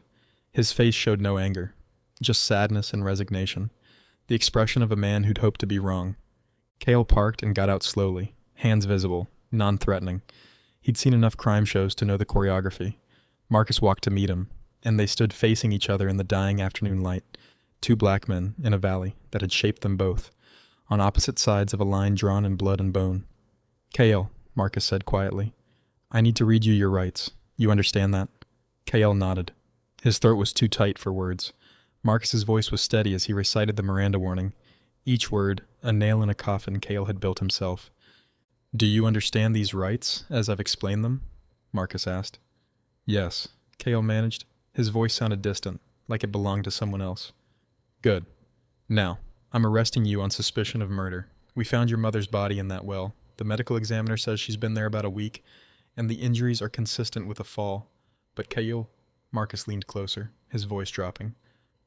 His face showed no anger, just sadness and resignation, the expression of a man who'd hoped to be wrong. Cale parked and got out slowly, hands visible, non-threatening. He'd seen enough crime shows to know the choreography. Marcus walked to meet him, and they stood facing each other in the dying afternoon light, two black men in a valley that had shaped them both. on opposite sides of a line drawn in blood and bone. Kale, Marcus said quietly, I need to read you your rights. You understand that? Kale nodded. His throat was too tight for words. Marcus's voice was steady as he recited the Miranda warning, each word a nail in a coffin Kale had built himself. Do you understand these rights, as I've explained them? Marcus asked. Yes, Kale managed. His voice sounded distant, like it belonged to someone else. Good. Now, I'm arresting you on suspicion of murder. We found your mother's body in that well. The medical examiner says she's been there about a week, and the injuries are consistent with a fall. But Kale, Marcus leaned closer, his voice dropping.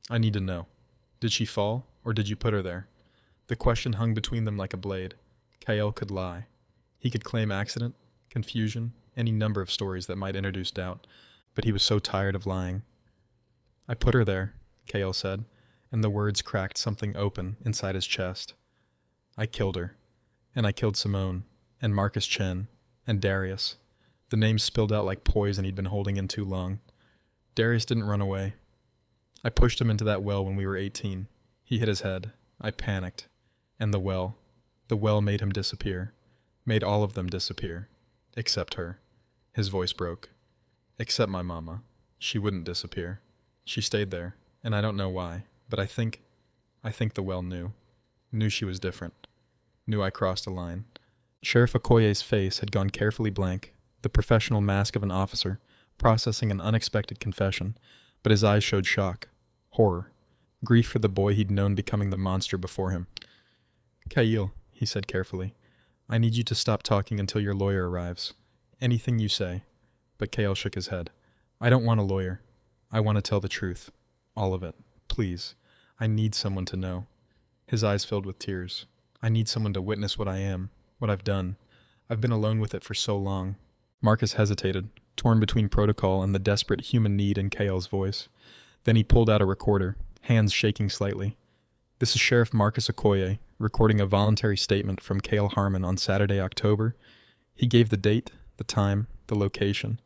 I need to know. Did she fall, or did you put her there? The question hung between them like a blade. Kale could lie. He could claim accident, confusion, any number of stories that might introduce doubt, but he was so tired of lying. I put her there, Kale said, and the words cracked something open inside his chest. I killed her, and I killed Simone, and Marcus Chen, and Darius. The names spilled out like poison he'd been holding in too long. Darius didn't run away. I pushed him into that well when we were 18. He hit his head. I panicked. And the well made him disappear. Made all of them disappear. Except her. His voice broke. Except my mama. She wouldn't disappear. She stayed there, and I don't know why, but I think the well knew. Knew she was different. Knew I crossed a line. Sheriff Okoye's face had gone carefully blank, the professional mask of an officer, processing an unexpected confession, but his eyes showed shock, horror, grief for the boy he'd known becoming the monster before him. Kyle, he said carefully, I need you to stop talking until your lawyer arrives. Anything you say. But Kale shook his head. I don't want a lawyer. I want to tell the truth. All of it. Please. I need someone to know. His eyes filled with tears. I need someone to witness what I am, what I've done. I've been alone with it for so long. Marcus hesitated, torn between protocol and the desperate human need in Kale's voice. Then he pulled out a recorder, hands shaking slightly. This is Sheriff Marcus Okoye, recording a voluntary statement from Kale Harmon on Saturday, October. He gave the date, the time, the location.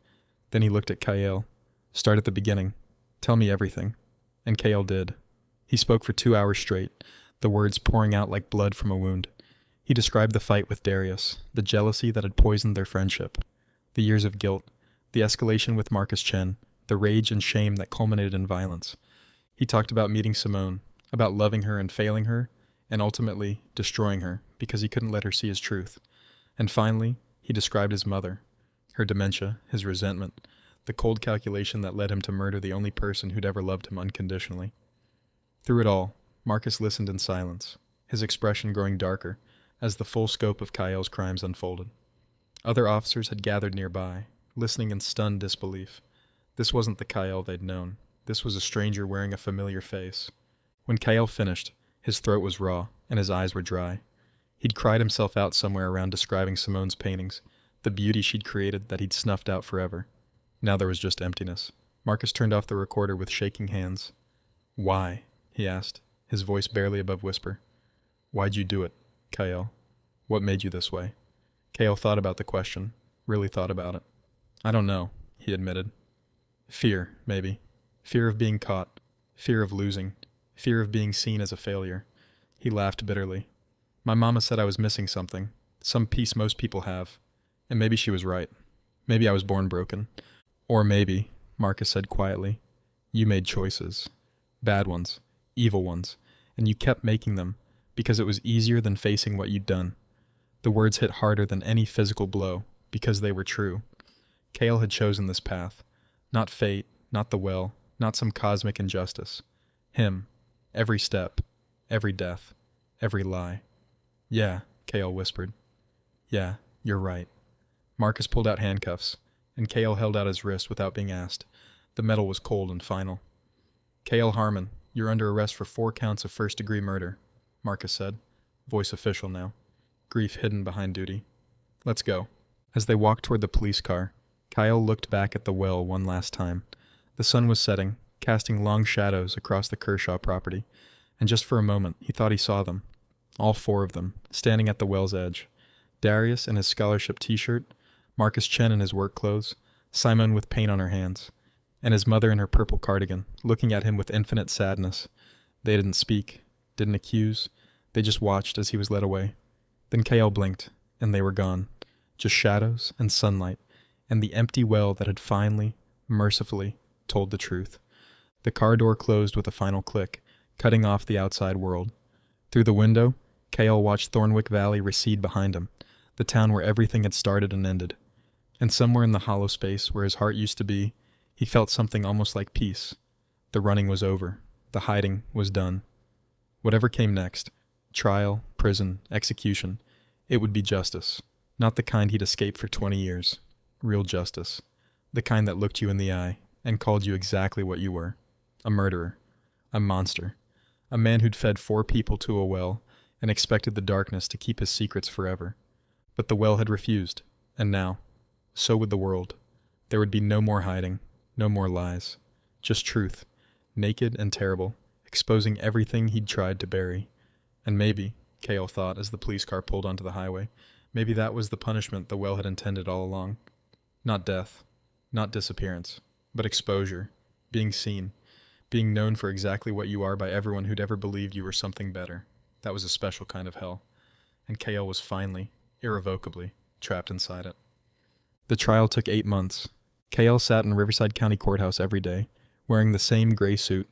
Then he looked at Kale. Start at the beginning. Tell me everything. And Kale did. He spoke for 2 hours straight, the words pouring out like blood from a wound. He described the fight with Darius, the jealousy that had poisoned their friendship, the years of guilt, the escalation with Marcus Chen, the rage and shame that culminated in violence. He talked about meeting Simone, about loving her and failing her, and ultimately destroying her because he couldn't let her see his truth. And finally, he described his mother, her dementia, his resentment, the cold calculation that led him to murder the only person who'd ever loved him unconditionally. Through it all, Marcus listened in silence, his expression growing darker as the full scope of Kyle's crimes unfolded. Other officers had gathered nearby, listening in stunned disbelief. This wasn't the Kyle they'd known. This was a stranger wearing a familiar face. When Kyle finished, his throat was raw, and his eyes were dry. He'd cried himself out somewhere around describing Simone's paintings, the beauty she'd created that he'd snuffed out forever. Now there was just emptiness. Marcus turned off the recorder with shaking hands. Why? He asked, his voice barely above whisper. Why'd you do it, Kyle? What made you this way? Kale thought about the question, really thought about it. I don't know, he admitted. Fear, maybe. Fear of being caught. Fear of losing. Fear of being seen as a failure. He laughed bitterly. My mama said I was missing something, some piece most people have. And maybe she was right. Maybe I was born broken. Or maybe, Marcus said quietly, you made choices. Bad ones. Evil ones. And you kept making them, because it was easier than facing what you'd done. The words hit harder than any physical blow, because they were true. Kale had chosen this path. Not fate, not the well, not some cosmic injustice. Him. Every step. Every death. Every lie. Yeah, Kale whispered. Yeah, you're right. Marcus pulled out handcuffs, and Kale held out his wrist without being asked. The metal was cold and final. Kale Harmon, you're under arrest for 4 counts of first-degree murder, Marcus said, voice official now, grief hidden behind duty. Let's go. As they walked toward the police car, Kyle looked back at the well one last time. The sun was setting, casting long shadows across the Kershaw property, and just for a moment he thought he saw them, all 4 of them, standing at the well's edge. Darius in his scholarship t-shirt, Marcus Chen in his work clothes, Simone with paint on her hands, and his mother in her purple cardigan, looking at him with infinite sadness. They didn't speak, didn't accuse. They just watched as he was led away. Then Kael blinked, and they were gone. Just shadows and sunlight, and the empty well that had finally, mercifully, told the truth. The car door closed with a final click, cutting off the outside world. Through the window, Kael watched Thornwick Valley recede behind him, the town where everything had started and ended. And somewhere in the hollow space where his heart used to be, he felt something almost like peace. The running was over. The hiding was done. Whatever came next, trial, prison, execution, it would be justice. Not the kind he'd escaped for 20 years. Real justice. The kind that looked you in the eye and called you exactly what you were. A murderer. A monster. A man who'd fed 4 people to a well and expected the darkness to keep his secrets forever. But the well had refused, and now, so would the world. There would be no more hiding, no more lies. Just truth, naked and terrible, exposing everything he'd tried to bury. And maybe, Kael thought as the police car pulled onto the highway, maybe that was the punishment the well had intended all along. Not death, not disappearance, but exposure, being seen, being known for exactly what you are by everyone who'd ever believed you were something better. That was a special kind of hell. And Kael was finally, irrevocably, trapped inside it. The trial took 8 months. Kael sat in Riverside County Courthouse every day, wearing the same gray suit,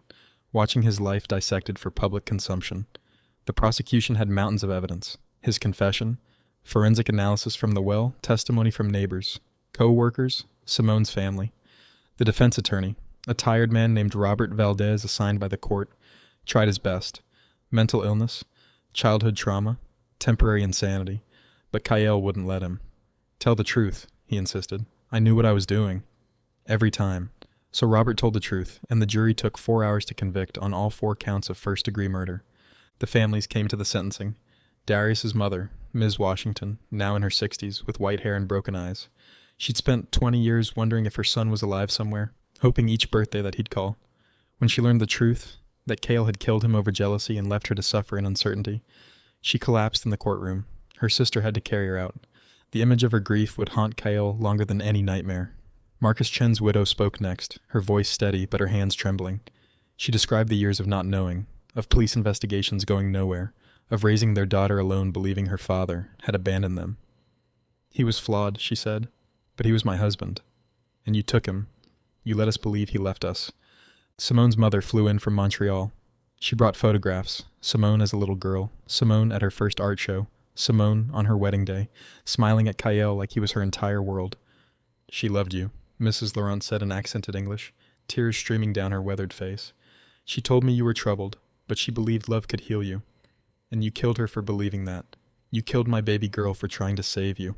watching his life dissected for public consumption. The prosecution had mountains of evidence. His confession, forensic analysis from the well, testimony from neighbors, co-workers, Simone's family. The defense attorney, a tired man named Robert Valdez assigned by the court, tried his best. Mental illness, childhood trauma, temporary insanity. But Kael wouldn't let him. Tell the truth, he insisted. I knew what I was doing. Every time. So Robert told the truth, and the jury took 4 hours to convict on all 4 counts of first-degree murder. The families came to the sentencing. Darius's mother, Ms. Washington, now in her 60s, with white hair and broken eyes. She'd spent 20 years wondering if her son was alive somewhere, hoping each birthday that he'd call. When she learned the truth, that Kael had killed him over jealousy and left her to suffer in uncertainty, she collapsed in the courtroom. Her sister had to carry her out. The image of her grief would haunt Kael longer than any nightmare. Marcus Chen's widow spoke next, her voice steady but her hands trembling. She described the years of not knowing, of police investigations going nowhere, of raising their daughter alone believing her father had abandoned them. He was flawed, she said, but he was my husband. And you took him. You let us believe he left us. Simone's mother flew in from Montreal. She brought photographs, Simone as a little girl, Simone at her first art show, Simone on her wedding day, smiling at Kael like he was her entire world. She loved you, Mrs. Laurent said in accented English, tears streaming down her weathered face. She told me you were troubled, but she believed love could heal you. And you killed her for believing that. You killed my baby girl for trying to save you.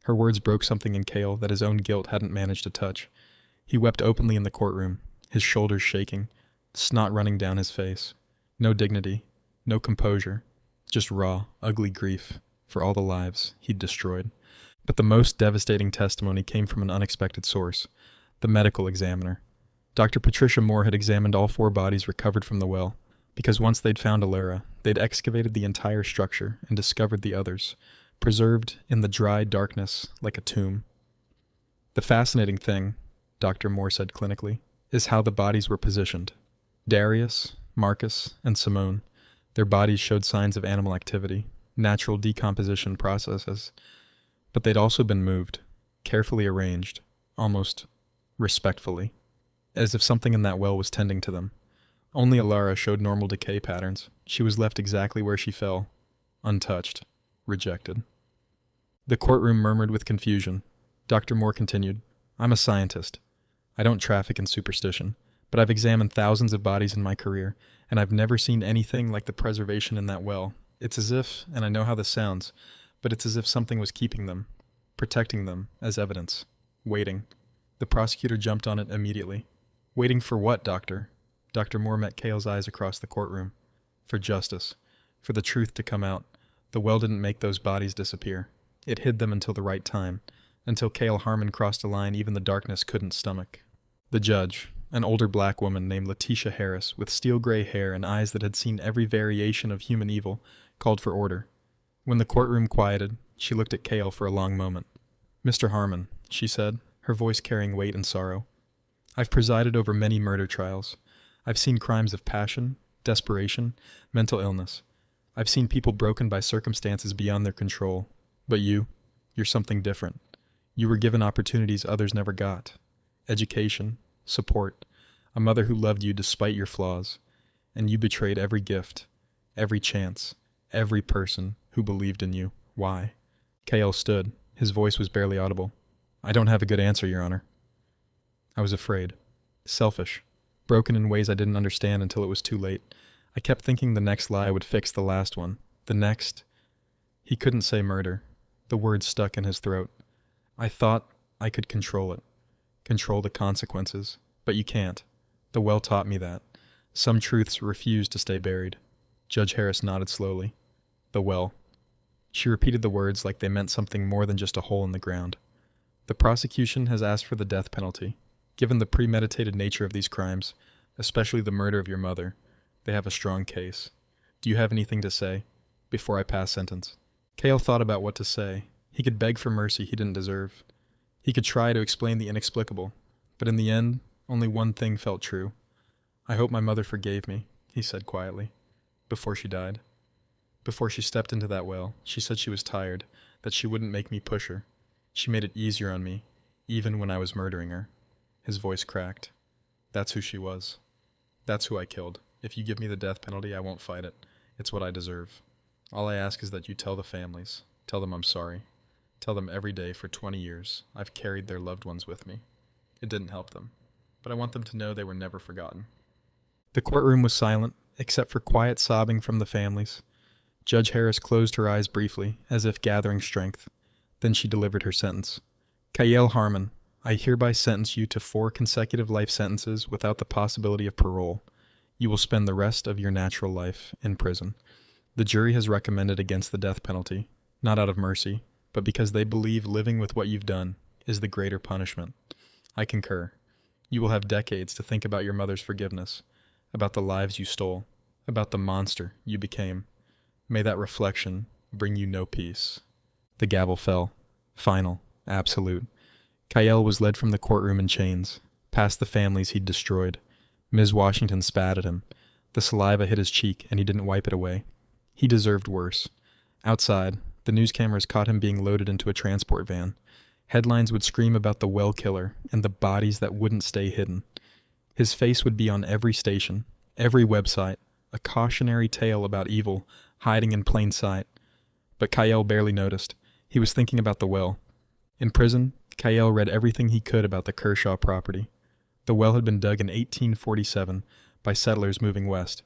Her words broke something in Kael that his own guilt hadn't managed to touch. He wept openly in the courtroom, his shoulders shaking, snot running down his face. No dignity, no composure, just raw, ugly grief for all the lives he'd destroyed. But the most devastating testimony came from an unexpected source, the medical examiner. Dr. Patricia Moore had examined all 4 bodies recovered from the well, because once they'd found Alara, they'd excavated the entire structure and discovered the others, preserved in the dry darkness like a tomb. The fascinating thing, Dr. Moore said clinically, is how the bodies were positioned. Darius, Marcus, and Simone, their bodies showed signs of animal activity, natural decomposition processes, but they'd also been moved, carefully arranged, almost respectfully, as if something in that well was tending to them. Only Alara showed normal decay patterns. She was left exactly where she fell, untouched, rejected. The courtroom murmured with confusion. Dr. Moore continued, I'm a scientist. I don't traffic in superstition, but I've examined thousands of bodies in my career, and I've never seen anything like the preservation in that well. It's as if, and I know how this sounds, but it's as if something was keeping them, protecting them as evidence, waiting. The prosecutor jumped on it immediately. Waiting for what, doctor? Dr. Moore met Kael's eyes across the courtroom. For justice, for the truth to come out. The well didn't make those bodies disappear. It hid them until the right time, until Kael Harmon crossed a line even the darkness couldn't stomach. The judge, an older black woman named Letitia Harris, with steel-gray hair and eyes that had seen every variation of human evil, called for order. When the courtroom quieted, she looked at Kael for a long moment. Mr. Harmon, she said, her voice carrying weight and sorrow. I've presided over many murder trials. I've seen crimes of passion, desperation, mental illness. I've seen people broken by circumstances beyond their control. But you're something different. You were given opportunities others never got. Education, support, a mother who loved you despite your flaws. And you betrayed every gift, every chance, every person who believed in you. Why? K.L. stood. His voice was barely audible. I don't have a good answer, Your Honor. I was afraid. Selfish. Broken in ways I didn't understand until it was too late. I kept thinking the next lie would fix the last one. The next... He couldn't say murder. The word stuck in his throat. I thought I could control it. Control the consequences. But you can't. The well taught me that. Some truths refuse to stay buried. Judge Harris nodded slowly. The well. She repeated the words like they meant something more than just a hole in the ground. The prosecution has asked for the death penalty. Given the premeditated nature of these crimes, especially the murder of your mother, they have a strong case. Do you have anything to say before I pass sentence? Cale thought about what to say. He could beg for mercy he didn't deserve. He could try to explain the inexplicable. But in the end, only one thing felt true. I hope my mother forgave me, he said quietly, before she died. Before she stepped into that well, she said she was tired, that she wouldn't make me push her. She made it easier on me, even when I was murdering her. His voice cracked. That's who she was. That's who I killed. If you give me the death penalty, I won't fight it. It's what I deserve. All I ask is that you tell the families. Tell them I'm sorry. Tell them every day for 20 years I've carried their loved ones with me. It didn't help them, but I want them to know they were never forgotten. The courtroom was silent, except for quiet sobbing from the families. Judge Harris closed her eyes briefly, as if gathering strength. Then she delivered her sentence. Kayel Harmon, I hereby sentence you to 4 consecutive life sentences without the possibility of parole. You will spend the rest of your natural life in prison. The jury has recommended against the death penalty, not out of mercy, but because they believe living with what you've done is the greater punishment. I concur. You will have decades to think about your mother's forgiveness, about the lives you stole, about the monster you became. May that reflection bring you no peace. The gavel fell. Final. Absolute. Kayel was led from the courtroom in chains, past the families he'd destroyed. Ms. Washington spat at him. The saliva hit his cheek, and he didn't wipe it away. He deserved worse. Outside, the news cameras caught him being loaded into a transport van. Headlines would scream about the well killer and the bodies that wouldn't stay hidden. His face would be on every station, every website, a cautionary tale about evil hiding in plain sight. But Kayel barely noticed. He was thinking about the well. In prison, Kayel read everything he could about the Kershaw property. The well had been dug in 1847 by settlers moving west.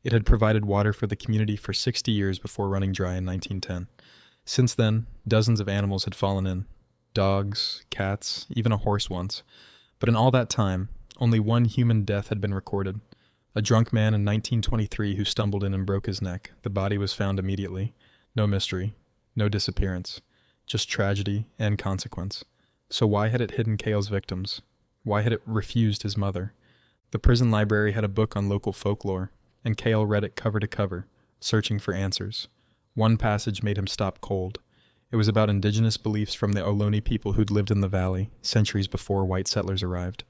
It had provided water for the community for 60 years before running dry in 1910. Since then, dozens of animals had fallen in. Dogs, cats, even a horse once. But in all that time, only one human death had been recorded. A drunk man in 1923 who stumbled in and broke his neck. The body was found immediately. No mystery, no disappearance. Just tragedy and consequence. So why had it hidden Kale's victims? Why had it refused his mother? The prison library had a book on local folklore, and Kale read it cover to cover, searching for answers. One passage made him stop cold. It was about indigenous beliefs from the Ohlone people who'd lived in the valley, centuries before white settlers arrived.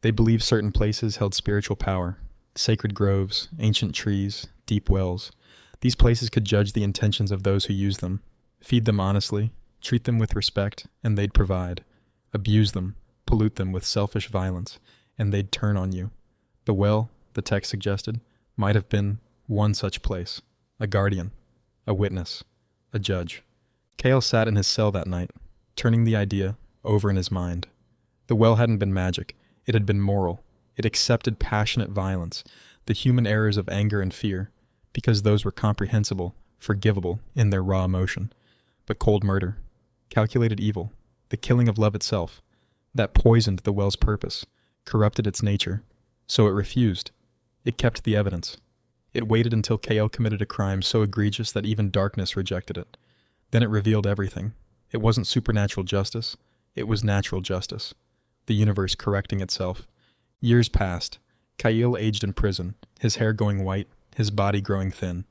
They believed certain places held spiritual power, sacred groves, ancient trees, deep wells. These places could judge the intentions of those who used them, feed them honestly, treat them with respect, and they'd provide. Abuse them, pollute them with selfish violence, and they'd turn on you. The well, the text suggested, might have been one such place. A guardian, a witness, a judge. Kale sat in his cell that night, turning the idea over in his mind. The well hadn't been magic. It had been moral. It accepted passionate violence, the human errors of anger and fear, because those were comprehensible, forgivable in their raw emotion. But cold murder, calculated evil, the killing of love itself, that poisoned the well's purpose, corrupted its nature. So it refused. It kept the evidence. It waited until Kale committed a crime so egregious that even darkness rejected it. Then it revealed everything. It wasn't supernatural justice. It was natural justice. The universe correcting itself. Years passed. Kyle aged in prison, his hair going white, his body growing thin.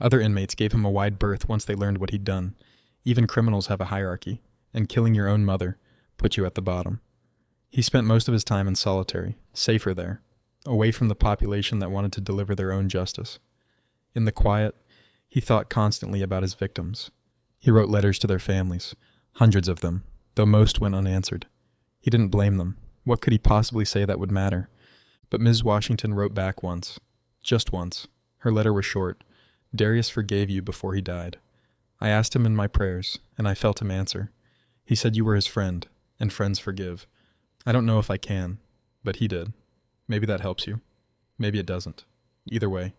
Other inmates gave him a wide berth once they learned what he'd done. Even criminals have a hierarchy, and killing your own mother put you at the bottom. He spent most of his time in solitary, safer there, away from the population that wanted to deliver their own justice. In the quiet, He thought constantly about his victims. He wrote letters to their families, hundreds of them, though most went unanswered. He didn't blame them. What could he possibly say that would matter? But Ms. Washington wrote back once. Just once. Her letter was short. Darius forgave you before he died. I asked him in my prayers, and I felt him answer. He said you were his friend, and friends forgive. I don't know if I can, but he did. Maybe that helps you. Maybe it doesn't. Either way,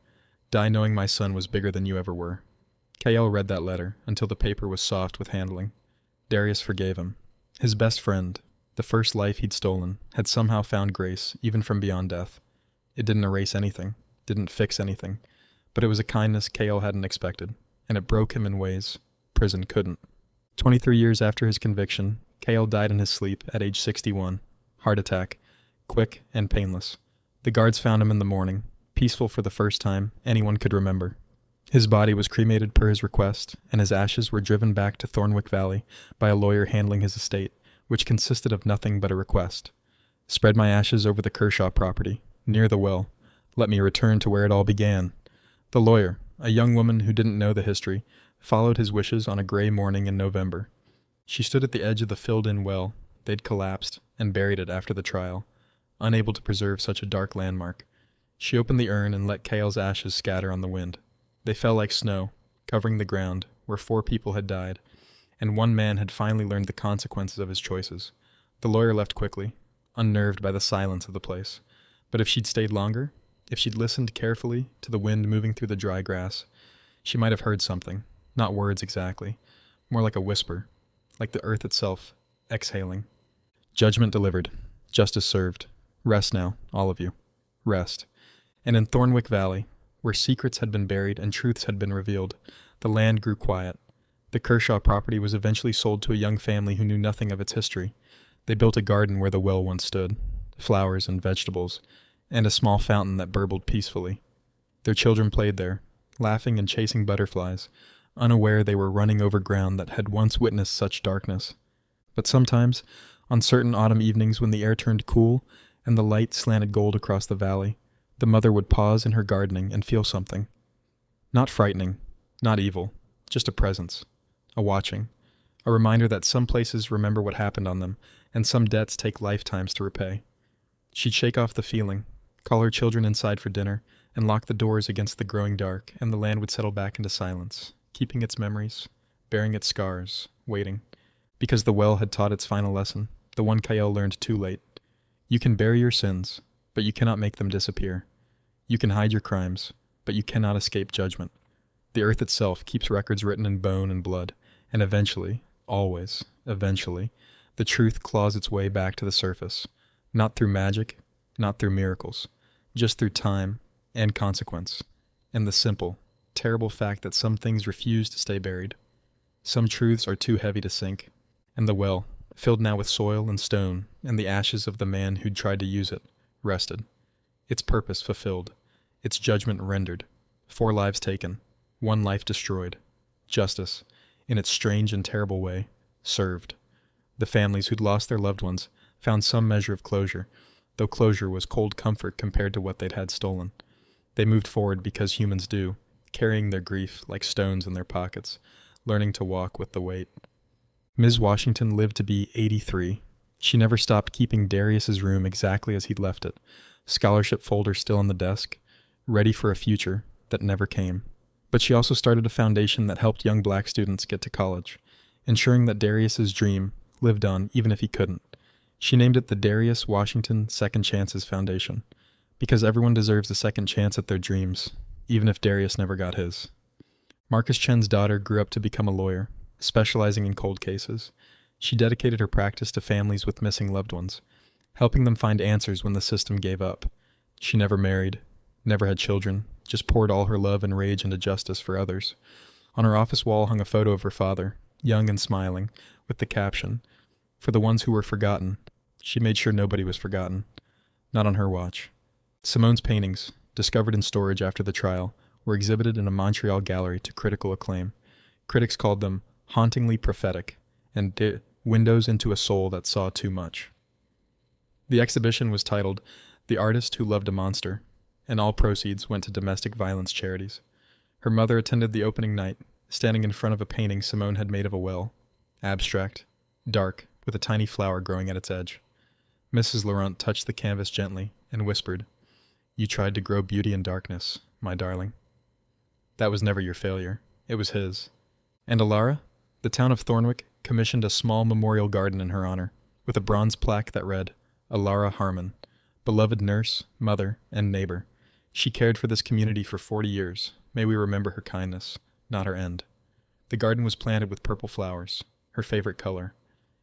die knowing my son was bigger than you ever were. K.L. read that letter until the paper was soft with handling. Darius forgave him. His best friend, the first life he'd stolen, had somehow found grace, even from beyond death. It didn't erase anything, didn't fix anything, but it was a kindness K.L. hadn't expected, and it broke him in ways prison couldn't. 23 years after his conviction, K.L. died in his sleep at age 61. Heart attack. Quick and painless. The guards found him in the morning, peaceful for the first time anyone could remember. His body was cremated per his request, and his ashes were driven back to Thornwick Valley by a lawyer handling his estate, which consisted of nothing but a request. Spread my ashes over the Kershaw property, near the well. Let me return to where it all began. The lawyer, a young woman who didn't know the history, followed his wishes on a gray morning in November. She stood at the edge of the filled-in well. They'd collapsed and buried it after the trial, unable to preserve such a dark landmark. She opened the urn and let K.L.'s ashes scatter on the wind. They fell like snow, covering the ground where 4 people had died, and 1 man had finally learned the consequences of his choices. The lawyer left quickly, unnerved by the silence of the place. But if she'd stayed longer, if she'd listened carefully to the wind moving through the dry grass, she might have heard something, not words exactly, more like a whisper, like the earth itself, exhaling. Judgment delivered, justice served. Rest now, all of you. Rest. And in Thornwick Valley, where secrets had been buried and truths had been revealed, the land grew quiet. The Kershaw property was eventually sold to a young family who knew nothing of its history. They built a garden where the well once stood, flowers and vegetables, and a small fountain that burbled peacefully. Their children played there, laughing and chasing butterflies, unaware they were running over ground that had once witnessed such darkness. But sometimes, on certain autumn evenings when the air turned cool and the light slanted gold across the valley, the mother would pause in her gardening and feel something. Not frightening, not evil, just a presence, a watching, a reminder that some places remember what happened on them, and some debts take lifetimes to repay. She'd shake off the feeling, call her children inside for dinner, and lock the doors against the growing dark, and the land would settle back into silence, keeping its memories, bearing its scars, waiting. Because the well had taught its final lesson, the one K.L. learned too late. You can bury your sins, but you cannot make them disappear. You can hide your crimes, but you cannot escape judgment. The earth itself keeps records written in bone and blood, and eventually, always, eventually, the truth claws its way back to the surface, not through magic, not through miracles, just through time and consequence, and the simple, terrible fact that some things refuse to stay buried. Some truths are too heavy to sink, and the well, filled now with soil and stone and the ashes of the man who'd tried to use it, rested. Its purpose fulfilled, its judgment rendered, 4 lives taken, 1 life destroyed. Justice, in its strange and terrible way, served. The families who'd lost their loved ones found some measure of closure, though closure was cold comfort compared to what they'd had stolen. They moved forward because humans do, carrying their grief like stones in their pockets, learning to walk with the weight. Ms. Washington lived to be 83. She never stopped keeping Darius's room exactly as he'd left it, scholarship folder still on the desk, ready for a future that never came. But she also started a foundation that helped young black students get to college, ensuring that Darius's dream lived on even if he couldn't. She named it the Darius Washington Second Chances Foundation, because everyone deserves a second chance at their dreams, even if Darius never got his. Marcus Chen's daughter grew up to become a lawyer, specializing in cold cases. She dedicated her practice to families with missing loved ones, helping them find answers when the system gave up. She never married, never had children, just poured all her love and rage into justice for others. On her office wall hung a photo of her father, young and smiling, with the caption, "For the ones who were forgotten." She made sure nobody was forgotten. Not on her watch. Simone's paintings, discovered in storage after the trial, were exhibited in a Montreal gallery to critical acclaim. Critics called them hauntingly prophetic and windows into a soul that saw too much. The exhibition was titled "The Artist Who Loved a Monster," and all proceeds went to domestic violence charities. Her mother attended the opening night, standing in front of a painting Simone had made of a well. Abstract, dark, with a tiny flower growing at its edge. Mrs. Laurent touched the canvas gently and whispered, "You tried to grow beauty in darkness, my darling. That was never your failure. It was his." And Alara? The town of Thornwick commissioned a small memorial garden in her honor, with a bronze plaque that read, "Alara Harmon, beloved nurse, mother, and neighbor. She cared for this community for 40 years. May we remember her kindness, not her end." The garden was planted with purple flowers, her favorite color.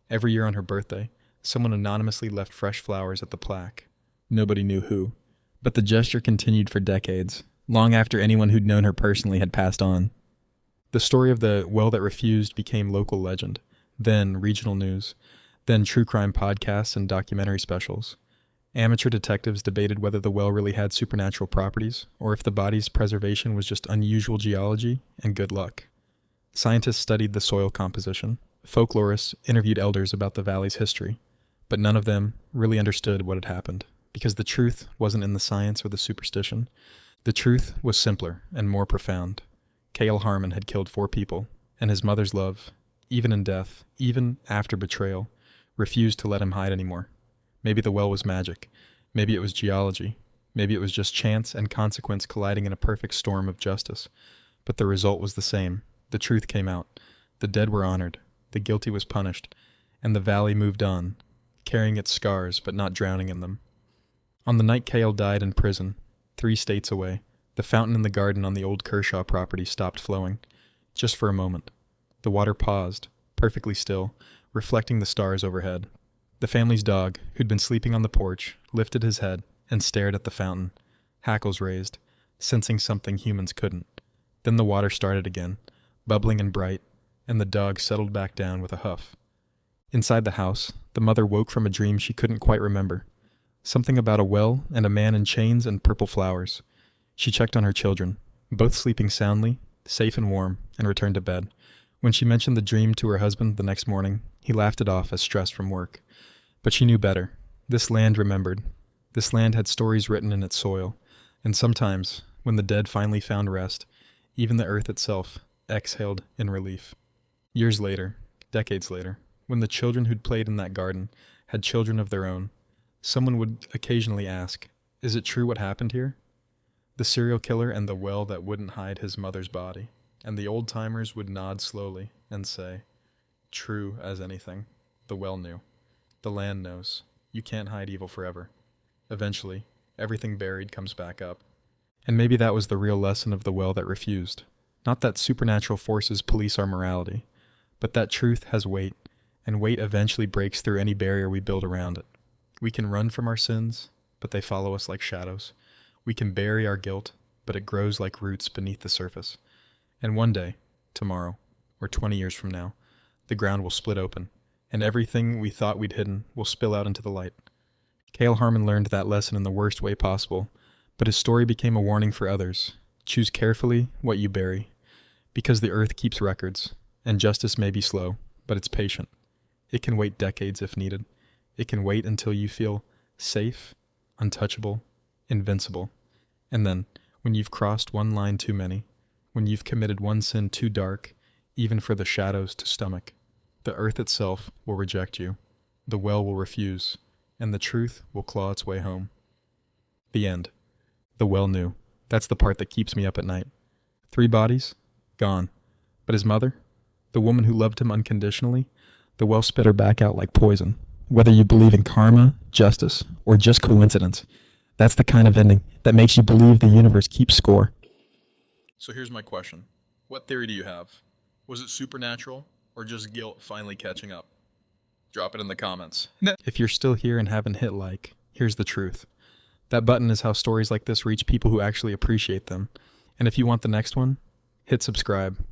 Every year on her birthday, someone anonymously left fresh flowers at the plaque. Nobody knew who. But the gesture continued for decades, long after anyone who'd known her personally had passed on. The story of the well that refused became local legend, then regional news, then true crime podcasts and documentary specials. Amateur detectives debated whether the well really had supernatural properties, or if the body's preservation was just unusual geology and good luck. Scientists studied the soil composition. Folklorists interviewed elders about the valley's history, but none of them really understood what had happened, because the truth wasn't in the science or the superstition. The truth was simpler and more profound. Cale Harmon had killed 4 people, and his mother's love, even in death, even after betrayal, refused to let him hide anymore. Maybe the well was magic. Maybe it was geology. Maybe it was just chance and consequence colliding in a perfect storm of justice. But the result was the same. The truth came out. The dead were honored. The guilty was punished. And the valley moved on, carrying its scars but not drowning in them. On the night Cale died in prison, 3 states away, the fountain in the garden on the old Kershaw property stopped flowing, just for a moment. The water paused, perfectly still, reflecting the stars overhead. The family's dog, who'd been sleeping on the porch, lifted his head and stared at the fountain, hackles raised, sensing something humans couldn't. Then the water started again, bubbling and bright, and the dog settled back down with a huff. Inside the house, the mother woke from a dream she couldn't quite remember. Something about a well and a man in chains and purple flowers. She checked on her children, both sleeping soundly, safe and warm, and returned to bed. When she mentioned the dream to her husband the next morning, he laughed it off as stress from work. But she knew better. This land remembered. This land had stories written in its soil, and sometimes, when the dead finally found rest, even the earth itself exhaled in relief. Years later, decades later, when the children who'd played in that garden had children of their own, someone would occasionally ask, "Is it true what happened here?" The serial killer and the well that wouldn't hide his mother's body, and the old-timers would nod slowly and say, "True as anything. The well knew. The land knows. You can't hide evil forever. Eventually, everything buried comes back up." And maybe that was the real lesson of the well that refused. Not that supernatural forces police our morality, but that truth has weight, and weight eventually breaks through any barrier we build around it. We can run from our sins, but they follow us like shadows. We can bury our guilt, but it grows like roots beneath the surface. And one day, tomorrow, or 20 years from now, the ground will split open, and everything we thought we'd hidden will spill out into the light. Cale Harmon learned that lesson in the worst way possible, but his story became a warning for others. Choose carefully what you bury, because the earth keeps records, and justice may be slow, but it's patient. It can wait decades if needed. It can wait until you feel safe, untouchable, invincible. And then, when you've crossed one line too many, when you've committed one sin too dark, even for the shadows to stomach, the earth itself will reject you, the well will refuse, and the truth will claw its way home. The end. The well knew. That's the part that keeps me up at night. 3 bodies? Gone. But his mother? The woman who loved him unconditionally? The well spit her back out like poison. Whether you believe in karma, justice, or just coincidence, that's the kind of ending that makes you believe the universe keeps score. So here's my question. What theory do you have? Was it supernatural, or just guilt finally catching up? Drop it in the comments. If you're still here and haven't hit like, here's the truth. That button is how stories like this reach people who actually appreciate them. And if you want the next one, hit subscribe.